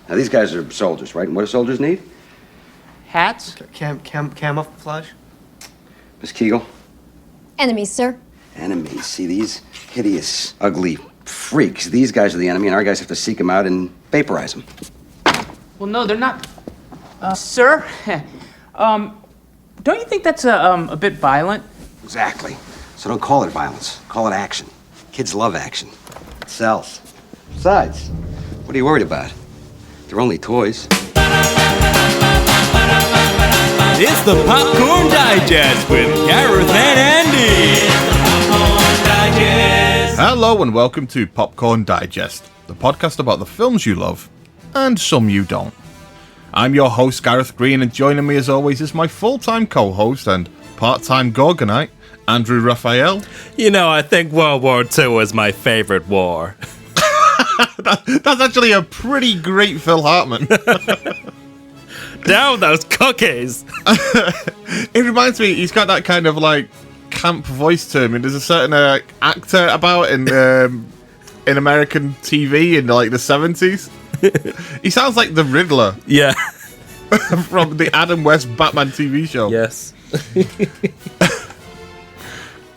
Now, these guys are soldiers, right? And what do soldiers need? Hats? Camouflage? Miss Kegel? Enemies, sir. Enemies. See, these hideous, ugly freaks. These guys are the enemy, and our guys have to seek them out and vaporize them. Well, no, they're not. Sir? Don't you think that's a bit violent? Exactly. So don't call it violence. Call it action. Kids love action. It sells. Besides, what are you worried about? They're only toys. It's the Popcorn Digest with Gareth and Andy. Hello and welcome to Popcorn Digest, the podcast about the films you love and some you don't. I'm your host Gareth Green, and joining me as always is my full-time co-host and part-time Gorgonite, Andrew Raphael. You know, I think World War II was my favourite war. That's actually a pretty great Phil Hartman. Down those cookies! It reminds me, he's got that kind of like camp voice to him, and there's a certain actor about in American TV in like the 70s. He sounds like the Riddler. Yeah. From the Adam West Batman TV show. Yes.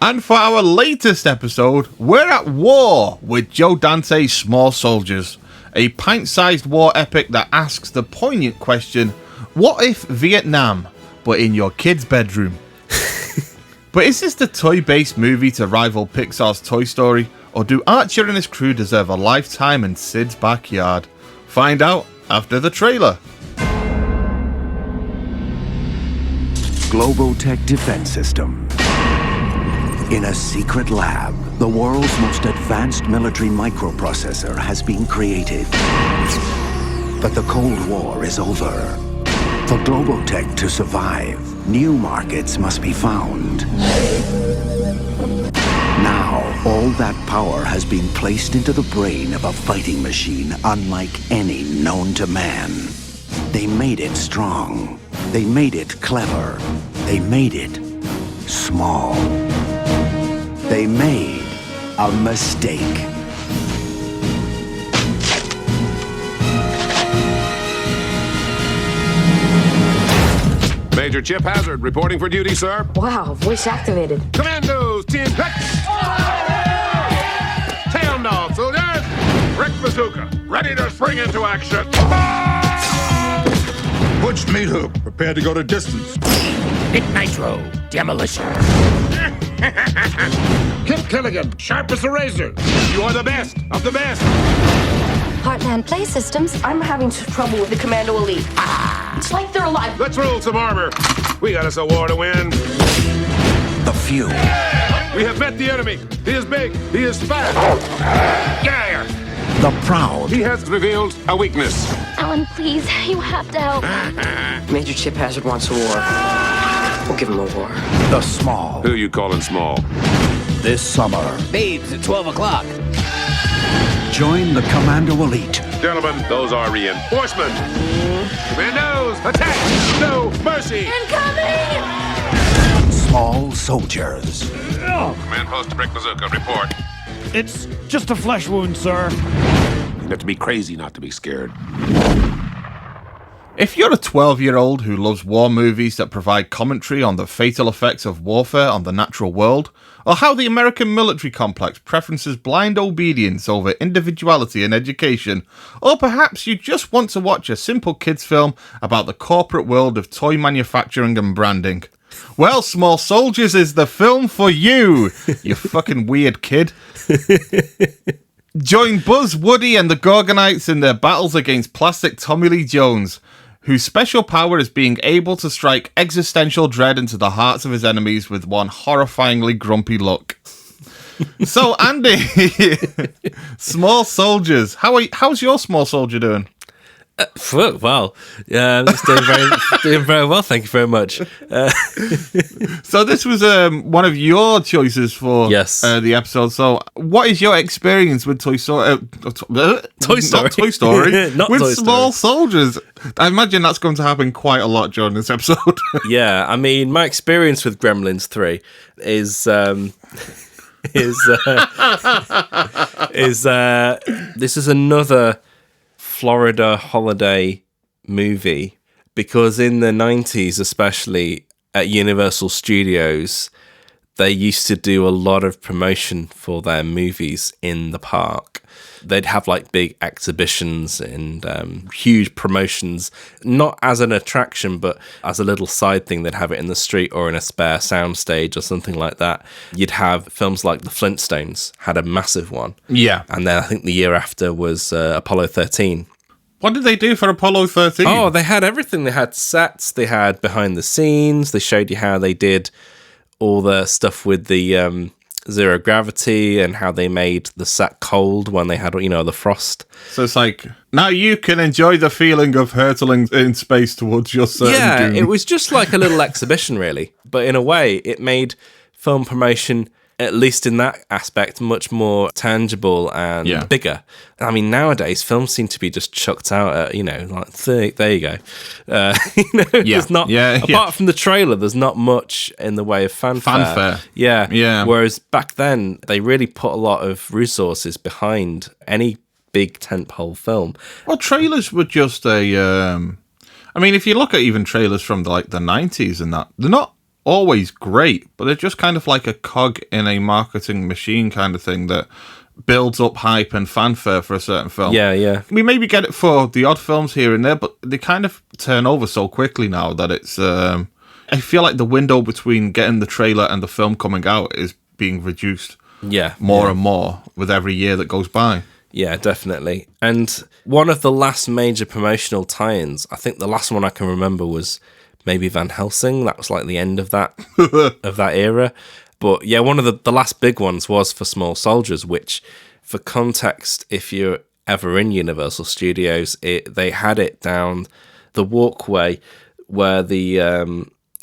And for our latest episode, we're at war with Joe Dante's Small Soldiers, a pint-sized war epic that asks the poignant question, what if Vietnam, but in your kid's bedroom? But is this the toy-based movie to rival Pixar's Toy Story, or do Archer and his crew deserve a lifetime in Sid's backyard? Find out after the trailer. Globotech Defense System. In a secret lab, the world's most advanced military microprocessor has been created. But the Cold War is over. For Globotech to survive, new markets must be found. Now, all that power has been placed into the brain of a fighting machine unlike any known to man. They made it strong. They made it clever. They made it small. They made a mistake. Major Chip Hazard reporting for duty, sir. Wow, voice activated. Commandos, team Rex. Town dog, soldiers. Rick Bazooka, ready to spring into action. Butch Meat Hook, prepared to go to distance. Hit Nitro, demolition. Kip Killigan, sharp as a razor. You are the best of the best. Heartland Play Systems. I'm having trouble with the Commando Elite. It's like they're alive. Let's roll some armor. We got us a war to win. The few. We have met the enemy. He is big. He is fat. Yeah. The proud. He has revealed a weakness. Alan, please, you have to help. Major Chip Hazard wants a war. We'll give him a war. The small. Who you calling small? This summer, Babes at 12 o'clock. join the Commando Elite. Gentlemen, those are reinforcements. Commandos, attack! No mercy! Incoming! Small soldiers. Command post to Rick Bazooka, report. It's just a flesh wound, sir. You have to be crazy not to be scared. If you're a 12-year-old who loves war movies that provide commentary on the fatal effects of warfare on the natural world, or how the American military complex preferences blind obedience over individuality and education, or perhaps you just want to watch a simple kids film about the corporate world of toy manufacturing and branding, well, Small Soldiers is the film for you, you fucking weird kid. Join Buzz, Woody and the Gorgonites in their battles against plastic Tommy Lee Jones, whose special power is being able to strike existential dread into the hearts of his enemies with one horrifyingly grumpy look. So, Andy, Small Soldiers, how's your Small Soldier doing? Well, it's doing very well, thank you very much. So this was one of your choices for the episode. So what is your experience with Toy Story? Not Toy Story. With Small Soldiers. I imagine that's going to happen quite a lot during this episode. Yeah, I mean, my experience with Gremlins 3 is this is another Florida holiday movie because in the 90s, especially at Universal Studios, they used to do a lot of promotion for their movies in the park. They'd have like big exhibitions and huge promotions, not as an attraction, but as a little side thing. They'd have it in the street or in a spare soundstage or something like that. You'd have films like The Flintstones had a massive one. Yeah. And then I think the year after was Apollo 13. What did they do for Apollo 13? Oh, they had everything. They had sets, they had behind the scenes, they showed you how they did all the stuff with the zero gravity and how they made the set cold when they had, the frost. So it's like, now you can enjoy the feeling of hurtling in space towards your certain doom. It was just like a little exhibition, really. But in a way, it made film promotion, at least in that aspect, much more tangible and bigger. I mean, nowadays, films seem to be just chucked out at, there you go. There's not, apart from the trailer, there's not much in the way of fanfare. Yeah. Whereas back then, they really put a lot of resources behind any big tentpole film. Well, trailers were just I mean, if you look at even trailers from the 90s and that, they're not always great, but they're just kind of like a cog in a marketing machine kind of thing that builds up hype and fanfare for a certain film. Yeah. We maybe get it for the odd films here and there, but they kind of turn over so quickly now that it's I feel like the window between getting the trailer and the film coming out is being reduced more and more with every year that goes by. Yeah, definitely. And one of the last major promotional tie-ins, I think the last one I can remember was maybe Van Helsing. That was like the end of that era. But yeah, one of the last big ones was for Small Soldiers, which, for context, if you're ever in Universal Studios, they had it down the walkway where the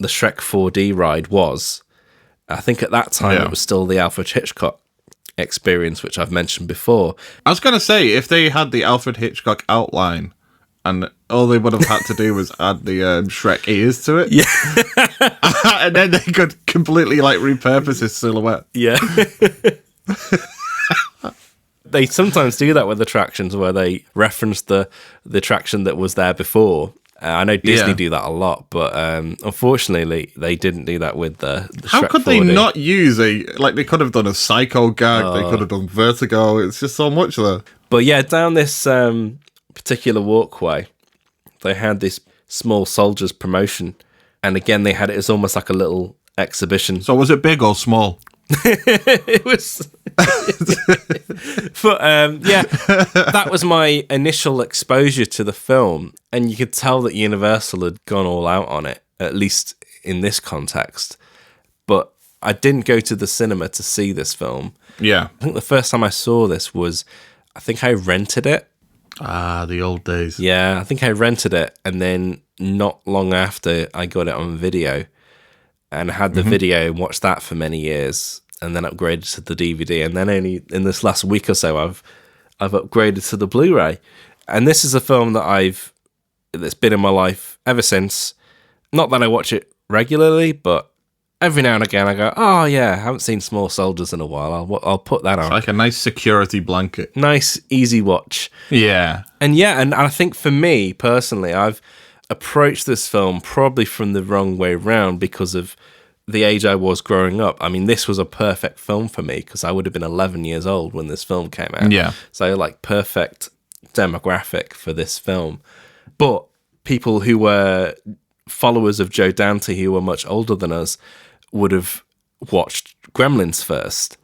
Shrek 4D ride was. I think at that time it was still the Alfred Hitchcock experience, which I've mentioned before. I was going to say, if they had the Alfred Hitchcock outline, and all they would have had to do was add the Shrek ears to it. Yeah. And then they could completely repurpose his silhouette. Yeah. They sometimes do that with attractions where they reference the attraction that was there before. I know Disney do that a lot, but unfortunately they didn't do that with the How Shrek could 4D. they not use they could have done a Psycho gag, they could have done Vertigo, it's just so much there. But yeah, down this particular walkway, they had this Small Soldiers promotion, and again they had it as almost like a little exhibition. So was it big or small? It was but that was my initial exposure to the film, and you could tell that Universal had gone all out on it, at least in this context. But I didn't go to the cinema to see this film. I think the first time I saw this was, I think I rented it. The old days. Yeah, I think I rented it, and then not long after I got it on video, and had the video and watched that for many years, and then upgraded to the DVD, and then only in this last week or so I've upgraded to the Blu-ray. And this is a film that's been in my life ever since. Not that I watch it regularly, but every now and again I go, oh yeah, I haven't seen Small Soldiers in a while. I'll put that on. It's like a nice security blanket. Nice, easy watch. Yeah. And I think for me personally, I've approached this film probably from the wrong way round because of the age I was growing up. I mean, this was a perfect film for me because I would have been 11 years old when this film came out. Yeah. So perfect demographic for this film. But people who were followers of Joe Dante, who were much older than us, would have watched Gremlins first.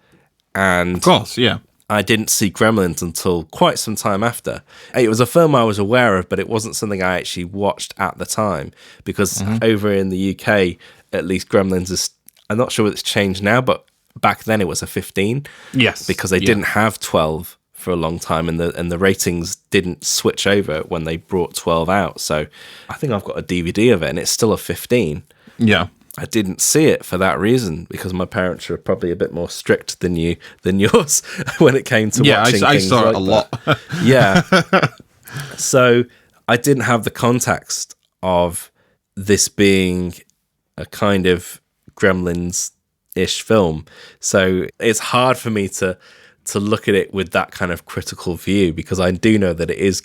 And of course, yeah. I didn't see Gremlins until quite some time after. It was a film I was aware of, but it wasn't something I actually watched at the time because over in the UK, at least, Gremlins is, I'm not sure it's changed now, but back then it was a 15. Yes. Because they didn't have 12 for a long time, and the ratings didn't switch over when they brought 12 out. So I think I've got a DVD of it, and it's still a 15. Yeah. I didn't see it for that reason because my parents are probably a bit more strict than yours when it came to watching I things saw like it a lot. Yeah. So I didn't have the context of this being a kind of Gremlins-ish film. So it's hard for me to look at it with that kind of critical view because I do know that it is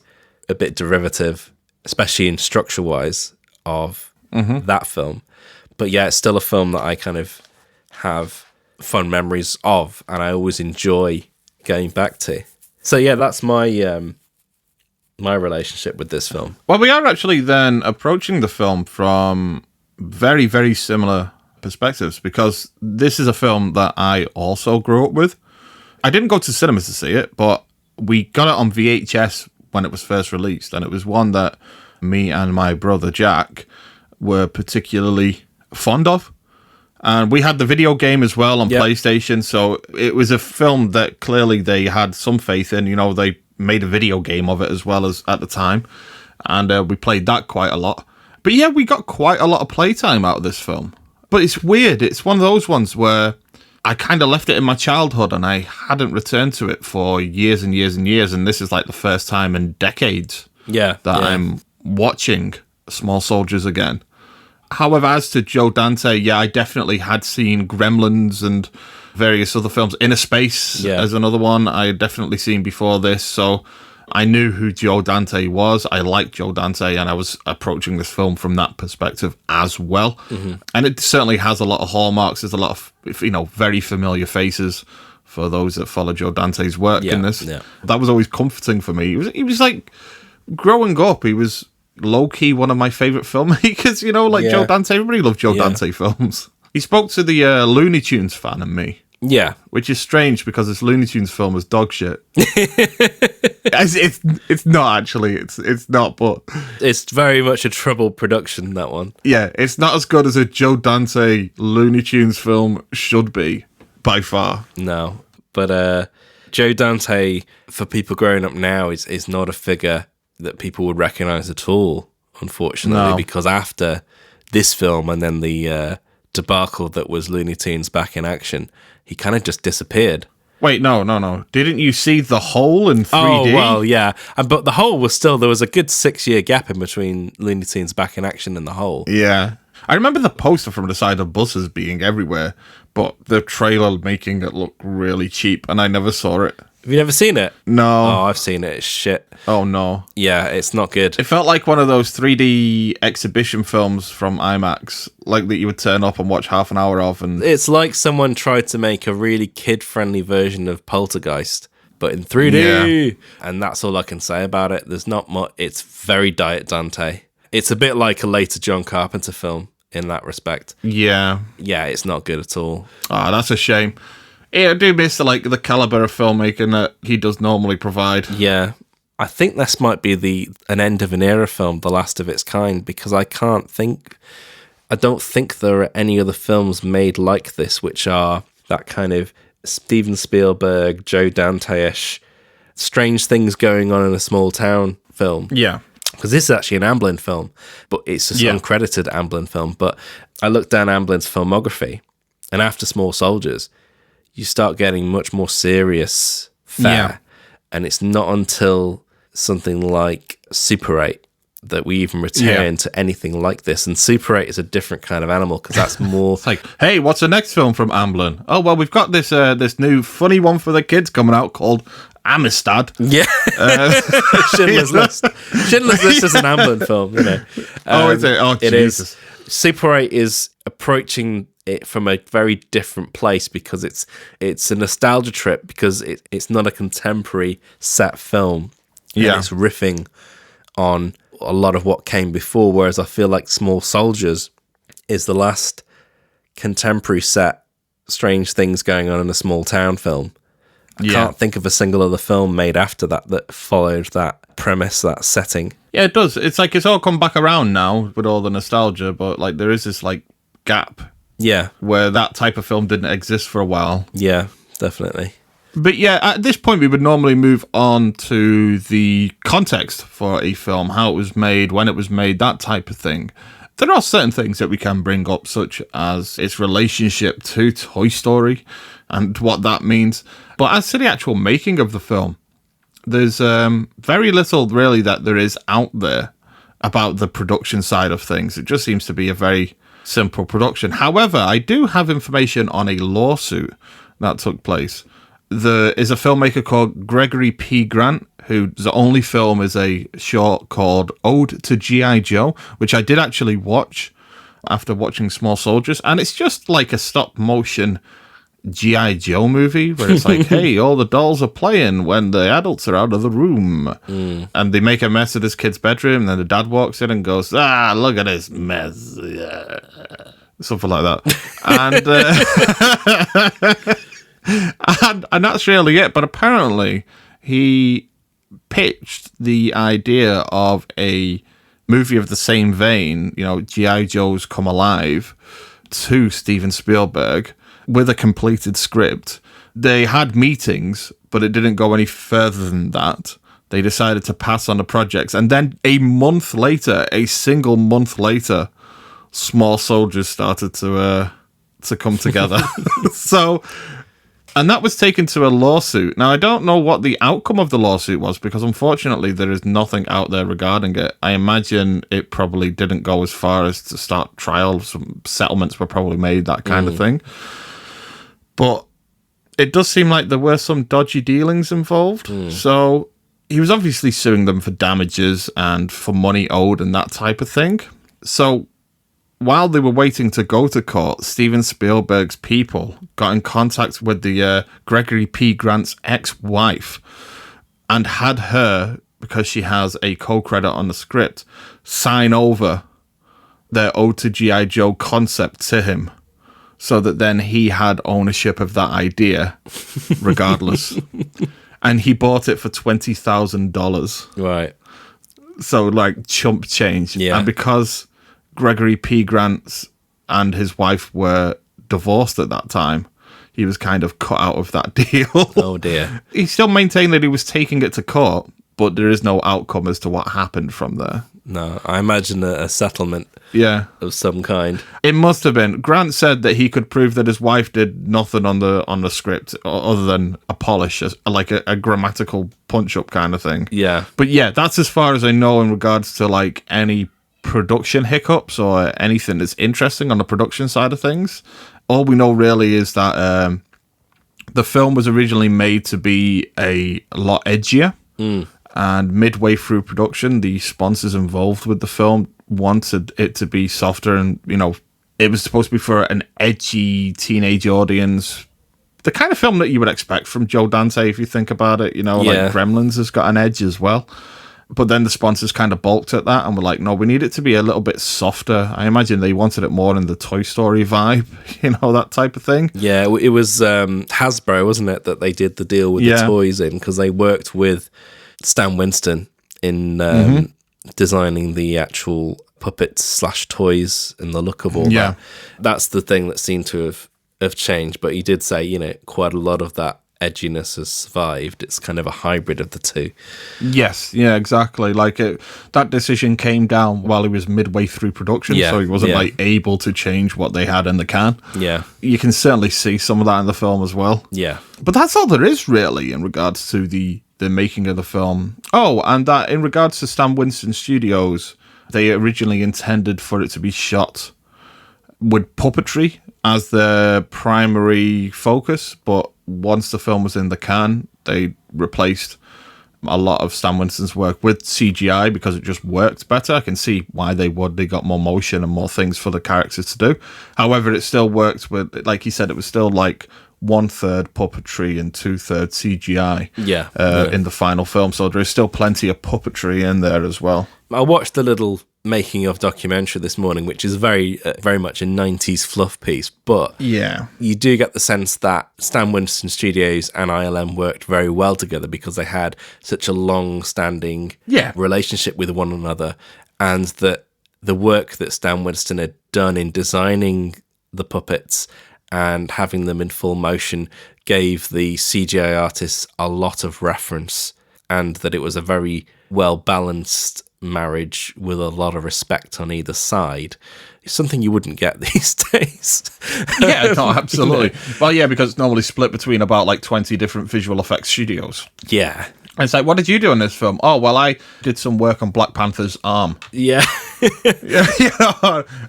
a bit derivative, especially in structure-wise, of that film. But yeah, it's still a film that I kind of have fun memories of, and I always enjoy going back to. So yeah, that's my my relationship with this film. Well, we are actually then approaching the film from very, very similar perspectives, because this is a film that I also grew up with. I didn't go to cinemas to see it, but we got it on VHS when it was first released, and it was one that me and my brother Jack were particularly fond of. And we had the video game as well on PlayStation, so it was a film that clearly they had some faith in. You know, they made a video game of it as well as at the time, and we played that quite a lot. But yeah, we got quite a lot of playtime out of this film. But it's weird. It's one of those ones where I kind of left it in my childhood and I hadn't returned to it for years and years and years, and this is like the first time in decades that I'm watching Small Soldiers again. However, as to Joe Dante, yeah, I definitely had seen Gremlins and various other films. Inner Space as another one I had definitely seen before this, so I knew who Joe Dante was. I liked Joe Dante, and I was approaching this film from that perspective as well. And it certainly has a lot of hallmarks. There's a lot of, very familiar faces for those that follow Joe Dante's work in this. That was always comforting for me. He was like, growing up, he was low-key one of my favourite filmmakers, Joe Dante. Everybody loved Joe Dante films. He spoke to the Looney Tunes fan and me. Yeah. Which is strange because this Looney Tunes film was dog shit. It's not actually. It's not, but it's very much a troubled production, that one. Yeah, it's not as good as a Joe Dante Looney Tunes film should be, by far. No. But Joe Dante, for people growing up now, is not a figure that people would recognise at all, unfortunately, because after this film and then the debacle that was Looney Tunes Back in Action, he kind of just disappeared. Wait, no. Didn't you see The Hole in 3D? Oh, well, yeah. But The Hole was still, there was a good 6-year gap in between Looney Tunes Back in Action and The Hole. Yeah. I remember the poster from the side of buses being everywhere, but the trailer making it look really cheap, and I never saw it. Have you never seen it? No. Oh, I've seen it. It's shit. Oh, no. Yeah, it's not good. It felt like one of those 3D exhibition films from IMAX, like that you would turn up and watch half an hour of. And it's like someone tried to make a really kid-friendly version of Poltergeist, but in 3D. Yeah. And that's all I can say about it. There's not much. It's very Diet Dante. It's a bit like a later John Carpenter film in that respect. Yeah. Yeah, it's not good at all. Oh, that's a shame. Yeah, I do miss the caliber of filmmaking that he does normally provide. Yeah. I think this might be an end of an era film, the last of its kind, because I don't think there are any other films made like this, which are that kind of Steven Spielberg, Joe Dante-ish, strange things going on in a small town film. Yeah. Because this is actually an Amblin film, but it's just uncredited Amblin film. But I looked down Amblin's filmography, and after Small Soldiers, you start getting much more serious fare. Yeah. And it's not until something like Super 8 that we even return to anything like this. And Super 8 is a different kind of animal, because that's more... It's like, hey, what's the next film from Amblin? Oh, well, we've got this new funny one for the kids coming out called Amistad. Yeah. Schindler's List. Schindler's List is an Amblin film, Is it? Oh, it Jesus. Is. Super 8 is approaching it from a very different place, because it's a nostalgia trip, because it's not a contemporary set film. Yeah. It's riffing on a lot of what came before, whereas I feel like Small Soldiers is the last contemporary set strange things going on in a small town film. I can't think of a single other film made after that followed that premise, that setting. Yeah, it does. It's like it's all come back around now with all the nostalgia, but like there is this gap. Yeah. Where that type of film didn't exist for a while. Yeah, definitely. But yeah, at this point we would normally move on to the context for a film, how it was made, when it was made, that type of thing. There are certain things that we can bring up, such as its relationship to Toy Story and what that means. But as to the actual making of the film, there's very little really that there is out there about the production side of things. It just seems to be a very simple production. However, I do have information on a lawsuit that took place. there is a filmmaker called Gregory P. Grant, whose only film is a short called Ode to G.I. Joe, which I did actually watch after watching Small Soldiers, and it's just like a stop-motion G.I. Joe movie where it's like, hey, all the dolls are playing when the adults are out of the room. And they make a mess of this kid's bedroom, and then the dad walks in and goes, look at this mess. Yeah. Something like that. And that's really it. But apparently he pitched the idea of a movie of the same vein, G.I. Joe's Come Alive, to Steven Spielberg with a completed script. They had meetings, but it didn't go any further than that. They decided to pass on the projects. And then a single month later, Small Soldiers started to come together. And that was taken to a lawsuit. Now, I don't know what the outcome of the lawsuit was, because unfortunately there is nothing out there regarding it. I imagine it probably didn't go as far as to start trials. Some settlements were probably made, that kind of thing. But it does seem like there were some dodgy dealings involved. So he was obviously suing them for damages and for money owed and that type of thing. So while they were waiting to go to court, Steven Spielberg's people got in contact with the Gregory P. Grant's ex-wife and had her, because she has a co-credit on the script, sign over their Ode to G.I. Joe concept to him, so that then he had ownership of that idea regardless. And he bought it for $20,000. Right. So, like, chump change. Yeah. And because Gregory P. Grant and his wife were divorced at that time, he was kind of cut out of that deal. Oh, dear. He still maintained that he was taking it to court, but there is no outcome as to what happened from there. No, I imagine a settlement of some kind. It must have been. Grant said that he could prove that his wife did nothing on the script other than a polish, like a grammatical punch-up kind of thing. Yeah. But yeah, that's as far as I know in regards to like any production hiccups or anything that's interesting on the production side of things. All we know really is that the film was originally made to be a lot edgier. And midway through production, the sponsors involved with the film wanted it to be softer, and it was supposed to be for an edgy teenage audience, the kind of film that you would expect from Joe Dante if you think about it. Like Gremlins has got an edge as well. But then the sponsors kind of balked at that and were like, no, we need it to be a little bit softer. I imagine they wanted it more in the Toy Story vibe, that type of thing. Yeah, it was Hasbro, wasn't it, that they did the deal with the toys in, because they worked with Stan Winston in designing the actual puppets / toys and the look of all that. That's the thing that seemed to have changed. But he did say, quite a lot of that edginess has survived. It's kind of a hybrid of the two. Yes, yeah, exactly. Like that decision came down while he was midway through production, so he wasn't like able to change what they had in the can. Yeah, you can certainly see some of that in the film as well. Yeah, but that's all there is really in regards to the making of the film. Oh, and that in regards to Stan Winston Studios, they originally intended for it to be shot with puppetry as their primary focus, but once the film was in the can, they replaced a lot of Stan Winston's work with CGI because it just worked better. I can see why they would. They got more motion and more things for the characters to do. However, it still worked with, like he said, it was still like 1/3 puppetry and 2/3 CGI in the final film. So there is still plenty of puppetry in there as well. I watched the little making of documentary this morning, which is very much a 90s fluff piece, but you do get the sense that Stan Winston Studios and ILM worked very well together because they had such a long-standing relationship with one another, and that the work that Stan Winston had done in designing the puppets and having them in full motion gave the CGI artists a lot of reference, and that it was a very well-balanced marriage with a lot of respect on either side. It's something you wouldn't get these days. Yeah, no, absolutely. Well, yeah, because it's normally split between about like 20 different visual effects studios. Yeah. And it's like, what did you do in this film? Oh, well, I did some work on Black Panther's arm. Yeah.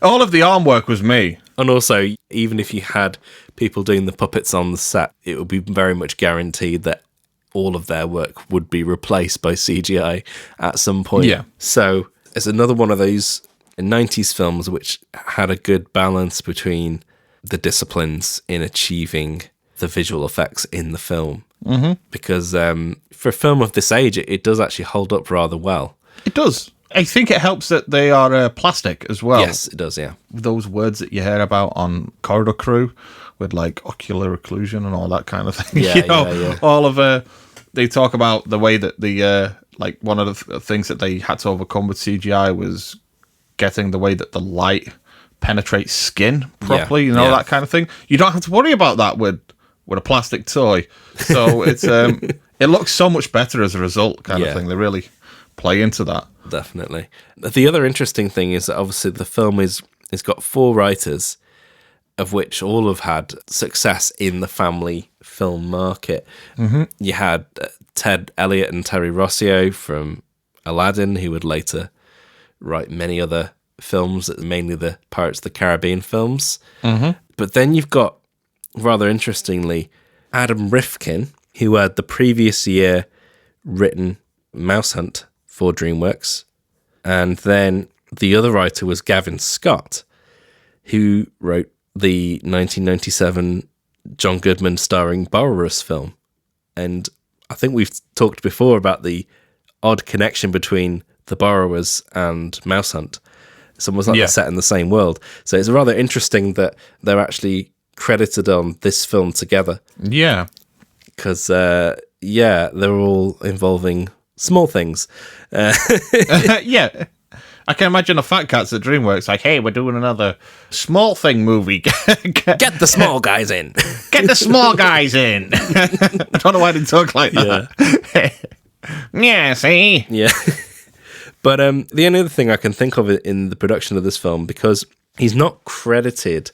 All of the arm work was me. And also, even if you had people doing the puppets on the set, it would be very much guaranteed that all of their work would be replaced by CGI at some point. Yeah. So it's another one of those 90s films which had a good balance between the disciplines in achieving the visual effects in the film. Mm-hmm. Because for a film of this age, it does actually hold up rather well. It does. I think it helps that they are plastic as well. Yes, it does, yeah. Those words that you hear about on Corridor Crew with like ocular occlusion and all that kind of thing. Yeah, yeah. All of they talk about the way that the like one of the things that they had to overcome with CGI was getting the way that the light penetrates skin properly, that kind of thing. You don't have to worry about that with a plastic toy. So it's it looks so much better as a result, kind of thing. They really play into that. Definitely. The other interesting thing is that obviously the film is got 4 writers, of which all have had success in the family film market. Mm-hmm. You had Ted Elliott and Terry Rossio from Aladdin, who would later write many other films, mainly the Pirates of the Caribbean films. Mm-hmm. But then you've got, rather interestingly, Adam Rifkin, who had the previous year written Mouse Hunt for DreamWorks. And then the other writer was Gavin Scott, who wrote the 1997 John Goodman starring Borrowers film. And I think we've talked before about the odd connection between The Borrowers and Mouse Hunt. It's almost like they're set in the same world. So it's rather interesting that they're actually credited on this film together. Yeah. Because, they're all involving small things. Yeah. I can imagine the Fat Cats at DreamWorks like, hey, we're doing another small thing movie. Get the small guys in. Get the small guys in. I don't know why they talk like that. Yeah, see? Yeah. But the only other thing I can think of in the production of this film, because he's not credited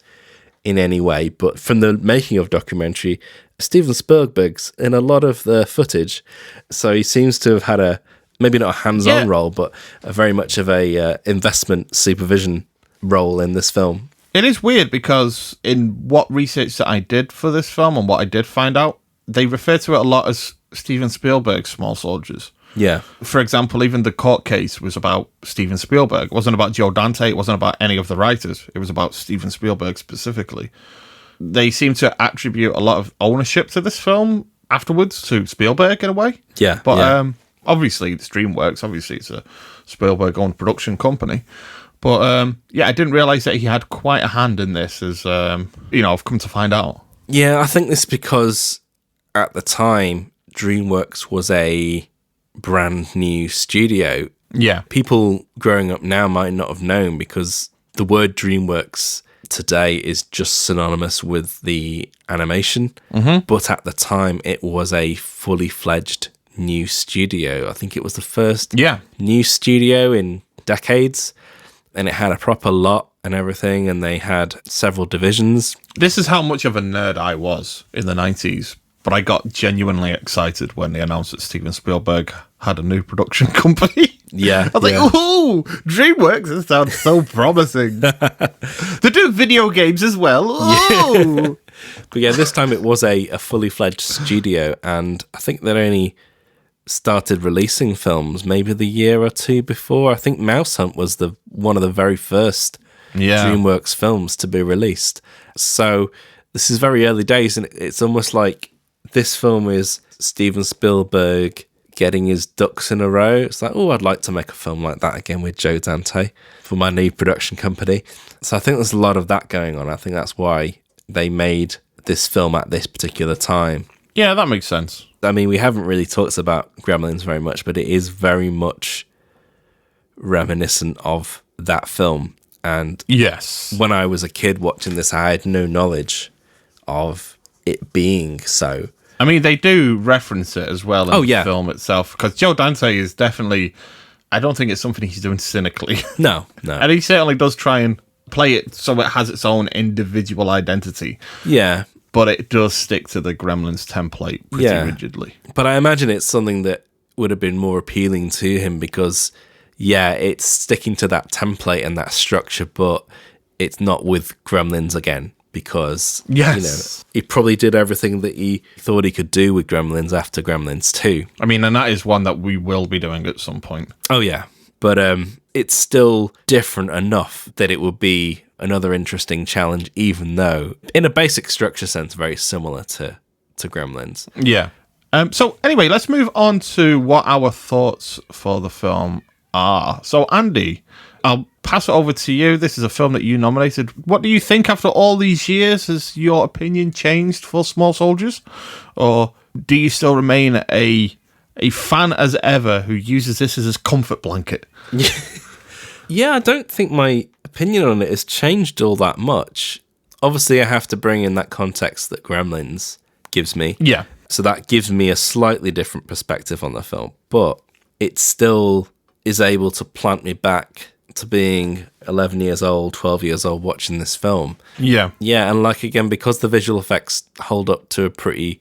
in any way, but from the making of documentary, Steven Spielberg's in a lot of the footage. So he seems to have had maybe not a hands-on role, but very much of a investment supervision role in this film. It is weird because in what research that I did for this film and what I did find out, they refer to it a lot as Steven Spielberg's Small Soldiers. Yeah. For example, even the court case was about Steven Spielberg. It wasn't about Joe Dante. It wasn't about any of the writers. It was about Steven Spielberg specifically. They seem to attribute a lot of ownership to this film afterwards to Spielberg in a way. Yeah. But obviously it's DreamWorks. Obviously it's a Spielberg-owned production company. But I didn't realise that he had quite a hand in this as, I've come to find out. Yeah, I think this is because at the time, DreamWorks was a brand new studio. Yeah. People growing up now might not have known because the word DreamWorks today is just synonymous with the animation. Mm-hmm. But at the time, it was a fully fledged new studio. I think it was the first new studio in decades. And it had a proper lot and everything. And they had several divisions. This is how much of a nerd I was in the 90s. But I got genuinely excited when they announced that Steven Spielberg had a new production company. Yeah. I was like, ooh, DreamWorks, this sounds so promising. They do video games as well. Ooh. Yeah. But yeah, this time it was a fully fledged studio. And I think they only started releasing films maybe the year or two before. I think Mouse Hunt was one of the very first DreamWorks films to be released. So this is very early days, and it's almost like this film is Steven Spielberg getting his ducks in a row. It's like, I'd like to make a film like that again with Joe Dante for my new production company. So I think there's a lot of that going on. I think that's why they made this film at this particular time. Yeah, that makes sense. I mean, we haven't really talked about Gremlins very much, but it is very much reminiscent of that film. And yes, when I was a kid watching this, I had no knowledge of it being so. I mean, they do reference it as well in the film itself, because Joe Dante is definitely, I don't think it's something he's doing cynically. No. And he certainly does try and play it so it has its own individual identity. Yeah. But it does stick to the Gremlins template pretty rigidly. But I imagine it's something that would have been more appealing to him because, it's sticking to that template and that structure, but it's not with Gremlins again, because Yes. he probably did everything that he thought he could do with Gremlins after Gremlins 2. I mean, and that is one that we will be doing at some point. Oh yeah, but it's still different enough that it would be another interesting challenge, even though in a basic structure sense very similar to Gremlins. Yeah. So anyway, let's move on to what our thoughts for the film are. So Andy, I'll pass it over to you. This is a film that you nominated. What do you think after all these years? Has your opinion changed for Small Soldiers? Or do you still remain a fan as ever who uses this as his comfort blanket? Yeah, I don't think my opinion on it has changed all that much. Obviously, I have to bring in that context that Gremlins gives me. Yeah. So that gives me a slightly different perspective on the film, but it still is able to plant me back to being 11 years old, 12 years old watching this film. Yeah. Yeah, and like, again, because the visual effects hold up to a pretty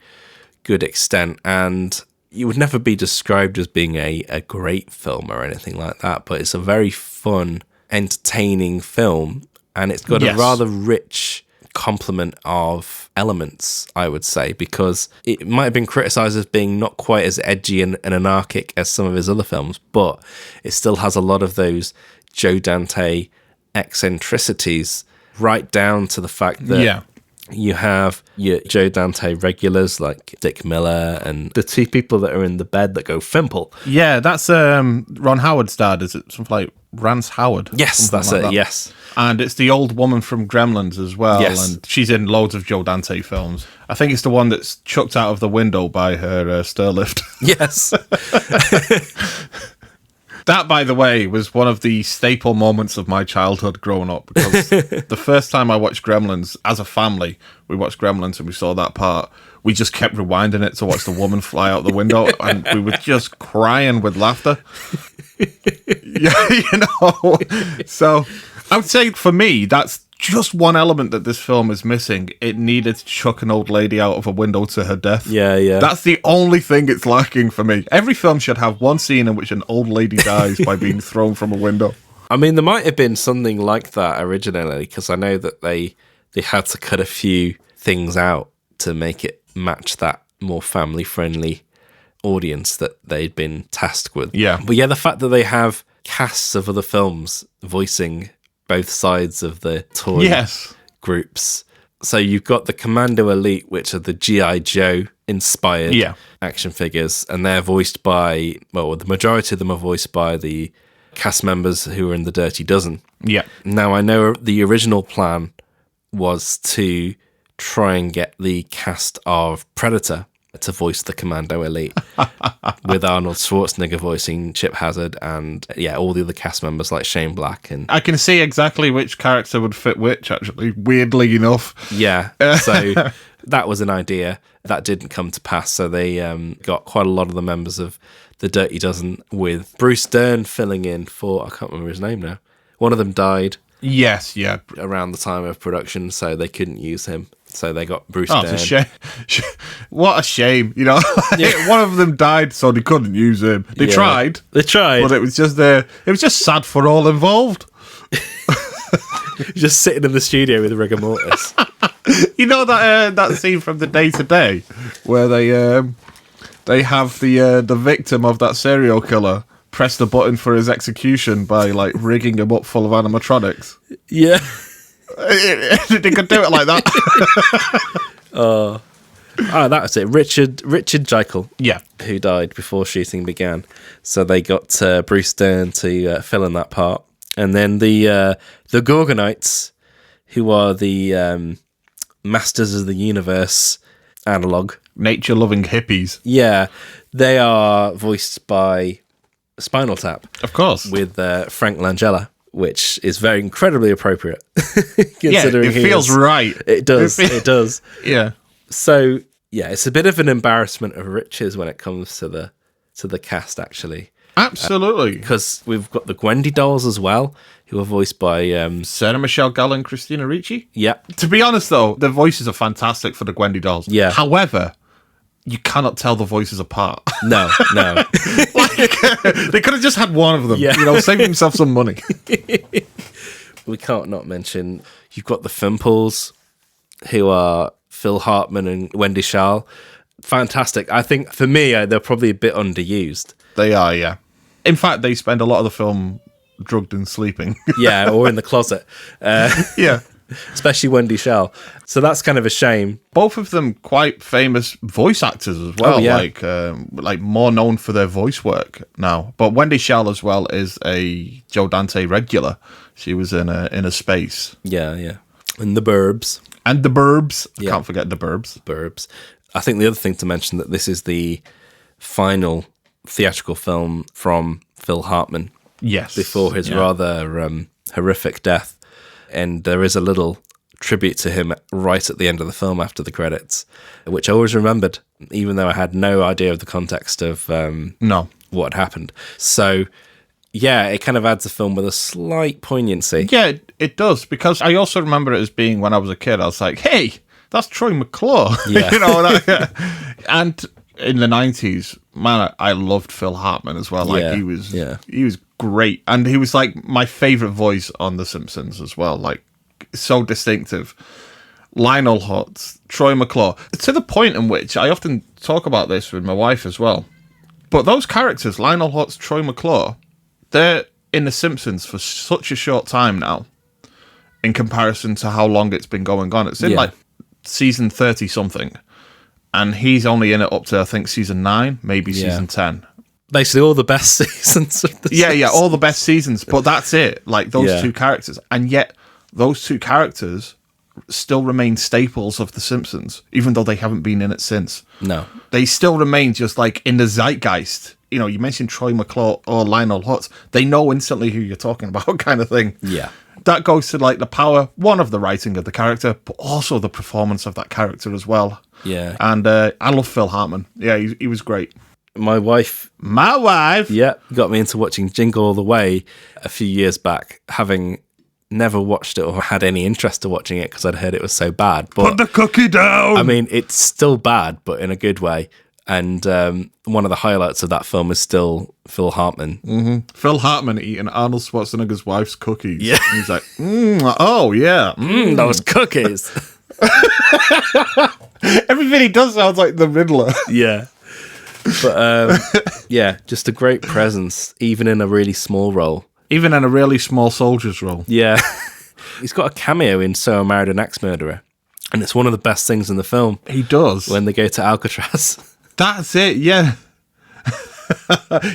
good extent, and you would never be described as being a great film or anything like that, but it's a very fun, entertaining film, and it's got a rather rich complement of elements, I would say, because it might have been criticised as being not quite as edgy and anarchic as some of his other films, but it still has a lot of those Joe Dante eccentricities, right down to the fact that you have your Joe Dante regulars like Dick Miller and the two people that are in the bed that go Fimple. Yeah, that's Ron Howard's dad. Is it something like Rance Howard? Yes, that's like it, that. yes. And it's the old woman from Gremlins as well. Yes. And she's in loads of Joe Dante films. I think it's the one that's chucked out of the window by her stair lift. Yes. That, by the way, was one of the staple moments of my childhood growing up, because the first time I watched Gremlins, as a family, we watched Gremlins and we saw that part, we just kept rewinding it to watch the woman fly out the window, and we were just crying with laughter. Yeah, you know. So I would say for me, that's just one element that this film is missing. It needed to chuck an old lady out of a window to her death. Yeah, yeah. That's the only thing it's lacking for me. Every film should have one scene in which an old lady dies by being thrown from a window. I mean, there might have been something like that originally, because I know that they had to cut a few things out to make it match that more family-friendly audience that they'd been tasked with. Yeah. But yeah, the fact that they have casts of other films voicing both sides of the toy groups. So you've got the Commando Elite, which are the G.I. Joe inspired action figures, and they're voiced by, well, the majority of them are voiced by the cast members who are in the Dirty Dozen. Yeah. Now, I know the original plan was to try and get the cast of Predator to voice the Commando Elite, with Arnold Schwarzenegger voicing Chip Hazard, and all the other cast members like Shane Black. And I can see exactly which character would fit which, actually, weirdly enough. Yeah, so that was an idea. That didn't come to pass, so they got quite a lot of the members of the Dirty Dozen, with Bruce Dern filling in for, I can't remember his name now. One of them died. Yes, yeah. Around the time of production, so they couldn't use him. So they got Bruce Dern. It's a shame. What a shame, you know. One of them died, so they couldn't use him. They tried, but it was just sad for all involved. Just sitting in the studio with rigor mortis. You know that scene from The Day to Day where they have the victim of that serial killer press the button for his execution by like rigging him up full of animatronics. Yeah. They could do it like that. That was it. Richard Jekyll. Yeah. Who died before shooting began. So they got Bruce Dern to fill in that part. And then the Gorgonites, who are the Masters of the Universe analog. Nature-loving hippies. Yeah. They are voiced by Spinal Tap. Of course. With Frank Langella, which is very incredibly appropriate. Considering it feels right. It does. It does. Yeah. So yeah, it's a bit of an embarrassment of riches when it comes to the cast, actually. Absolutely. Because we've got the Gwendy dolls as well, who are voiced by Sarah Michelle Gellar and Christina Ricci. Yeah. To be honest, though, the voices are fantastic for the Gwendy dolls. Yeah. However, you cannot tell the voices apart. No. They could have just had one of them. Yeah. You know, save themselves some money. we can't not mention you've got the Fimples, who are Phil Hartman and Wendy Schaal. Fantastic. I think for me, they're probably a bit underused. They are, yeah. In fact, they spend a lot of the film drugged and sleeping. Yeah, or in the closet. Yeah. Especially Wendy Schaal. So that's kind of a shame. Both of them quite famous voice actors as well. Oh, yeah. Like more known for their voice work now. But Wendy Schaal as well is a Joe Dante regular. She was in a Space. Yeah, yeah. And The Burbs. And The Burbs. Yeah. Can't forget The Burbs. Burbs. I think the other thing to mention that this is the final theatrical film from Phil Hartman. Yes. Before his rather horrific death. And there is a little tribute to him right at the end of the film after the credits, which I always remembered, even though I had no idea of the context of what had happened. So, yeah, it kind of adds the film with a slight poignancy. Yeah, it does, because I also remember it as being, when I was a kid, I was like, hey, that's Troy McClure. Yeah. You know, and in the 90s, man, I loved Phil Hartman as well. Like, he was great. And he was like my favorite voice on The Simpsons as well. Like, so distinctive. Lionel Hutz, Troy McClure, to the point in which I often talk about this with my wife as well. But those characters, Lionel Hutz, Troy McClure, they're in The Simpsons for such a short time now in comparison to how long it's been going on. It's in like season 30 something. And he's only in it up to, I think, season 9, maybe season 10. Basically all the best seasons of the season. Yeah, all the best seasons. But that's it. Like, those two characters. And yet, those two characters still remain staples of The Simpsons, even though they haven't been in it since. No. They still remain just, like, in the zeitgeist. You know, you mentioned Troy McClure or Lionel Hutz. They know instantly who you're talking about, kind of thing. Yeah. That goes to, like, the power, one, of the writing of the character, but also the performance of that character as well. Yeah. And I love Phil Hartman. Yeah, he was great. My wife, yeah, got me into watching Jingle All the Way a few years back, having never watched it or had any interest to watching it because I'd heard it was so bad. But put the cookie down. I mean, it's still bad, but in a good way. And one of the highlights of that film is still Phil Hartman. Mm-hmm. Phil Hartman eating Arnold Schwarzenegger's wife's cookies. Yeah, and he's like, oh yeah, those cookies. Everything he does sounds like the Riddler. Yeah. But yeah, just a great presence, even in a really small role. Even in a really small soldier's role. Yeah. He's got a cameo in So I Married an Axe-Murderer. And it's one of the best things in the film. He does. When they go to Alcatraz. That's it, yeah.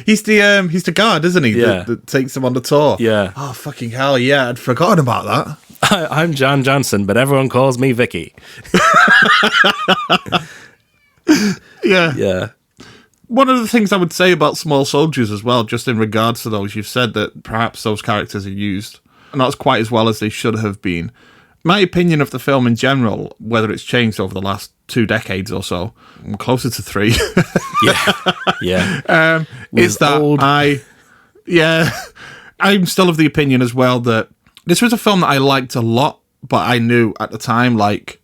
he's the guard, isn't he? Yeah. That takes him on the tour. Yeah. Oh, fucking hell, yeah. I'd forgotten about that. I'm John Johnson, but everyone calls me Vicky. Yeah. Yeah. One of the things I would say about Small Soldiers as well, just in regards to those, you've said that perhaps those characters are used not quite as well as they should have been. My opinion of the film in general, whether it's changed over the last 2 decades or so, closer to 3. Yeah. Is that I'm still of the opinion as well that this was a film that I liked a lot, but I knew at the time, like,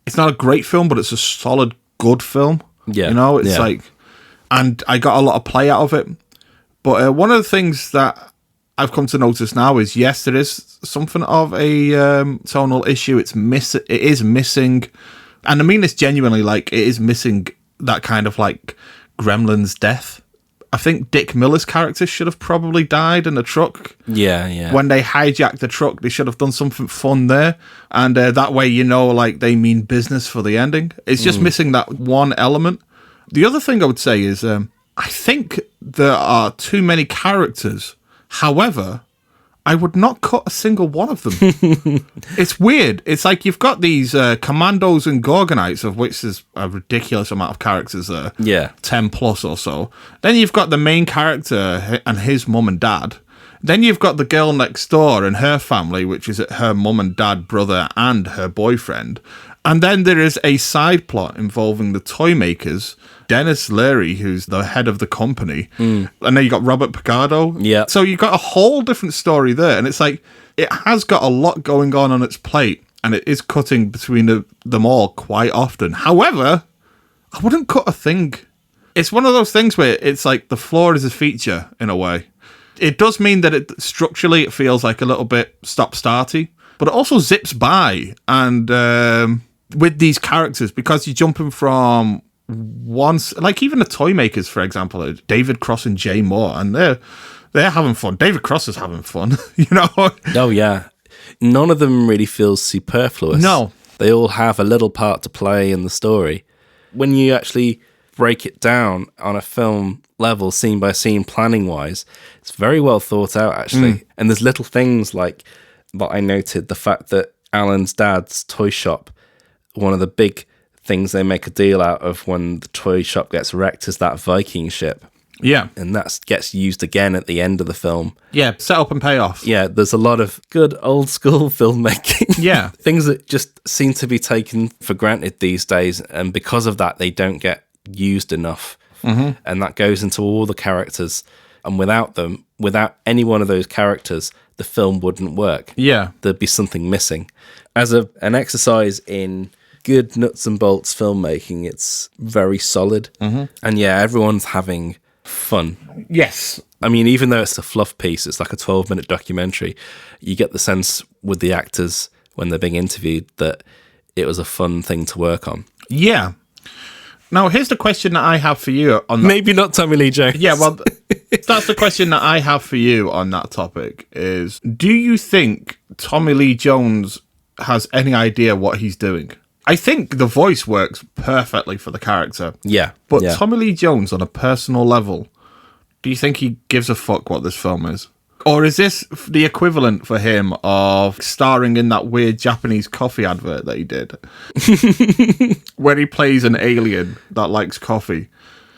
it's not a great film, but it's a solid, good film. Yeah. You know, it's like, and I got a lot of play out of it. But one of the things that I've come to notice now is, yes, there is something of a tonal issue. It is missing, and I mean this genuinely, like, it is missing that kind of, like, Gremlin's death. I think Dick Miller's character should have probably died in the truck. Yeah. When they hijacked the truck, they should have done something fun there. And that way, you know, like, they mean business for the ending. It's just missing that one element. The other thing I would say is, I think there are too many characters. However, I would not cut a single one of them. It's weird. It's like you've got these commandos and Gorgonites, of which there's a ridiculous amount of characters there. Yeah. 10 plus or so. Then you've got the main character and his mum and dad. Then you've got the girl next door and her family, which is her mum and dad, brother, and her boyfriend. And then there is a side plot involving the toy makers, Dennis Leary, who's the head of the company. And then you got Robert Picardo. Yeah. So you've got a whole different story there. And it's like, it has got a lot going on its plate. And it is cutting between them all quite often. However, I wouldn't cut a thing. It's one of those things where it's like the floor is a feature in a way. It does mean that structurally it feels like a little bit stop-starty, but it also zips by. And with these characters, because you're jumping from like even the toy makers, for example, David Cross and Jay Moore, and they're having fun. David Cross is having fun, you know? Oh, yeah. None of them really feels superfluous. No. They all have a little part to play in the story. When you actually break it down on a film level, scene by scene, planning wise, it's very well thought out, actually. And there's little things like that I noted, the fact that Alan's dad's toy shop, one of the big things they make a deal out of when the toy shop gets wrecked is that Viking ship. Yeah. And that gets used again at the end of the film. Yeah, set up and payoff. Yeah, there's a lot of good old school filmmaking. Yeah. Things that just seem to be taken for granted these days. And because of that, they don't get used enough. And that goes into all the characters. And without them, without any one of those characters, the film wouldn't work. Yeah. There'd be something missing. As an exercise in good nuts and bolts filmmaking, it's very solid. And yeah, everyone's having fun. Yes. I mean, even though it's a fluff piece, it's like a 12-minute documentary, you get the sense with the actors when they're being interviewed that it was a fun thing to work on. Yeah. Now, here's the question that I have for you on that. Maybe not Tommy Lee Jones. Yeah, well, that's the question that I have for you on that topic is, do you think Tommy Lee Jones has any idea what he's doing? I think the voice works perfectly for the character. Yeah. But yeah. Tommy Lee Jones, on a personal level, do you think he gives a fuck what this film is? Or is this the equivalent for him of starring in that weird Japanese coffee advert that he did? Where he plays an alien that likes coffee.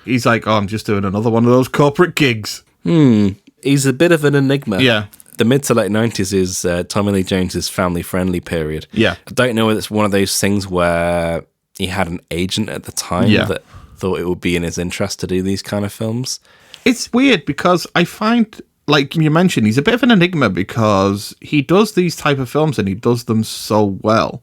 He's like, oh, I'm just doing another one of those corporate gigs. He's a bit of an enigma. Yeah. The mid to late 90s is Tommy Lee Jones's family-friendly period. Yeah. I don't know whether it's one of those things where he had an agent at the time that thought it would be in his interest to do these kind of films. It's weird because I find, like you mentioned, he's a bit of an enigma because he does these type of films and he does them so well.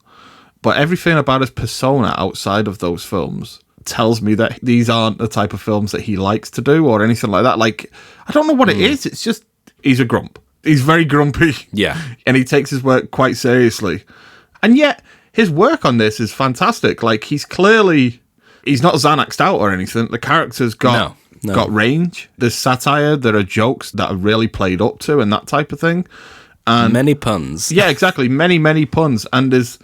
But everything about his persona outside of those films tells me that these aren't the type of films that he likes to do or anything like that. Like, I don't know what it is. It's just, he's a grump. He's very grumpy. Yeah. And he takes his work quite seriously. And yet, his work on this is fantastic. Like, he's not Xanaxed out or anything. The character's got range. There's satire. There are jokes that are really played up to and that type of thing. And many puns. Yeah, exactly. Many, many puns. And there's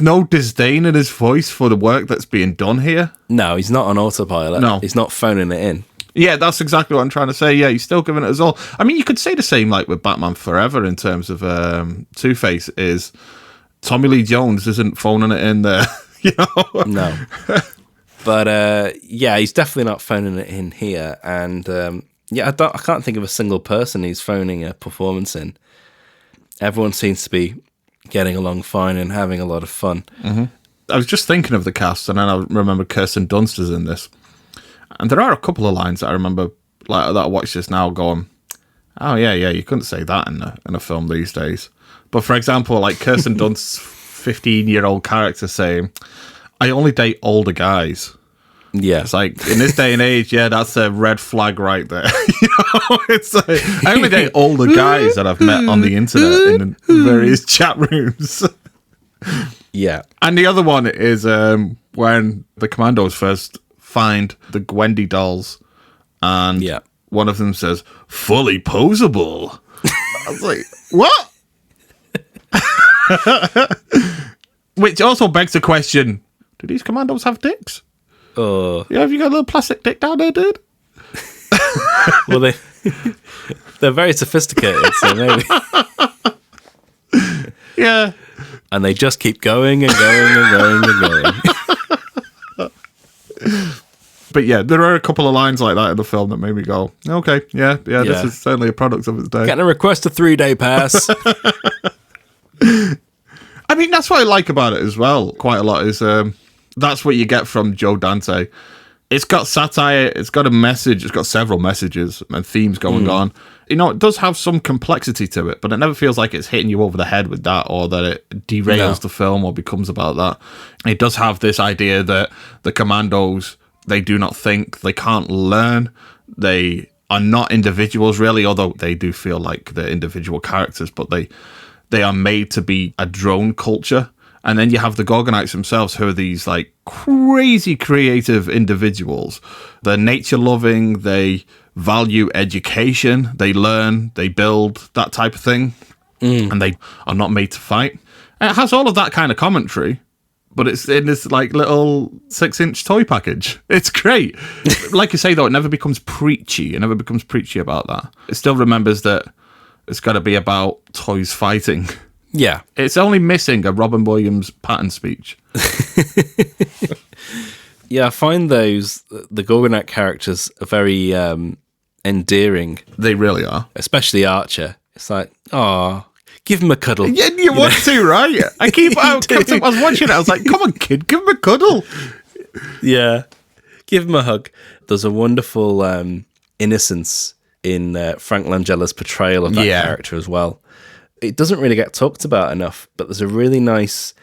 no disdain in his voice for the work that's being done here. No, he's not on autopilot. No. He's not phoning it in. Yeah, that's exactly what I'm trying to say. Yeah, he's still giving it his all. I mean, you could say the same like with Batman Forever in terms of Two-Face is Tommy Lee Jones isn't phoning it in there, you know? No. But yeah, he's definitely not phoning it in here. And yeah, I can't think of a single person he's phoning a performance in. Everyone seems to be getting along fine and having a lot of fun. I was just thinking of the cast, and then I remember Kirsten Dunst is in this. And there are a couple of lines that I remember, like that I watch this now going, oh yeah, you couldn't say that in a film these days. But for example, like Kirsten Dunst's 15-year-old character saying, I only date older guys. Yeah. It's like, in this day and age, yeah, that's a red flag right there. You know, it's like, I only date older guys that I've met on the internet in various chat rooms. Yeah. And the other one is when the Commandos first find the Gwendy dolls, and one of them says, fully posable. I was like, what? Which also begs the question, do these Commandos have dicks? Yeah, have you got a little plastic dick down there, dude? Well, they're very sophisticated, so maybe. Yeah. And they just keep going and going and going and going. But yeah, there are a couple of lines like that in the film that made me go, okay, yeah, this is certainly a product of its day. Getting a request a 3-day pass. I mean, that's what I like about it as well, quite a lot, is that's what you get from Joe Dante. It's got satire, it's got a message, it's got several messages and themes going on. You know, it does have some complexity to it, but it never feels like it's hitting you over the head with that, or that it derails the film or becomes about that. It does have this idea that the Commandos, they do not think, they can't learn, they are not individuals really, although they do feel like they're individual characters, but they are made to be a drone culture. And then you have the Gorgonites themselves, who are these like crazy creative individuals. They're nature loving, they value education, they learn, they build, that type of thing. And they are not made to fight. And it has all of that kind of commentary, but it's in this like little 6-inch toy package. It's great. Like you say though, it never becomes preachy. It never becomes preachy about that. It still remembers that it's got to be about toys fighting. Yeah. It's only missing a Robin Williams pattern speech. Yeah, I find the Gorgonite characters are very endearing. They really are. Especially Archer. It's like, oh, give him a cuddle. Yeah, you want to, right? I was watching it, I was like, come on, kid, give him a cuddle. Yeah, give him a hug. There's a wonderful innocence in Frank Langella's portrayal of that character as well. It doesn't really get talked about enough, but there's a really nice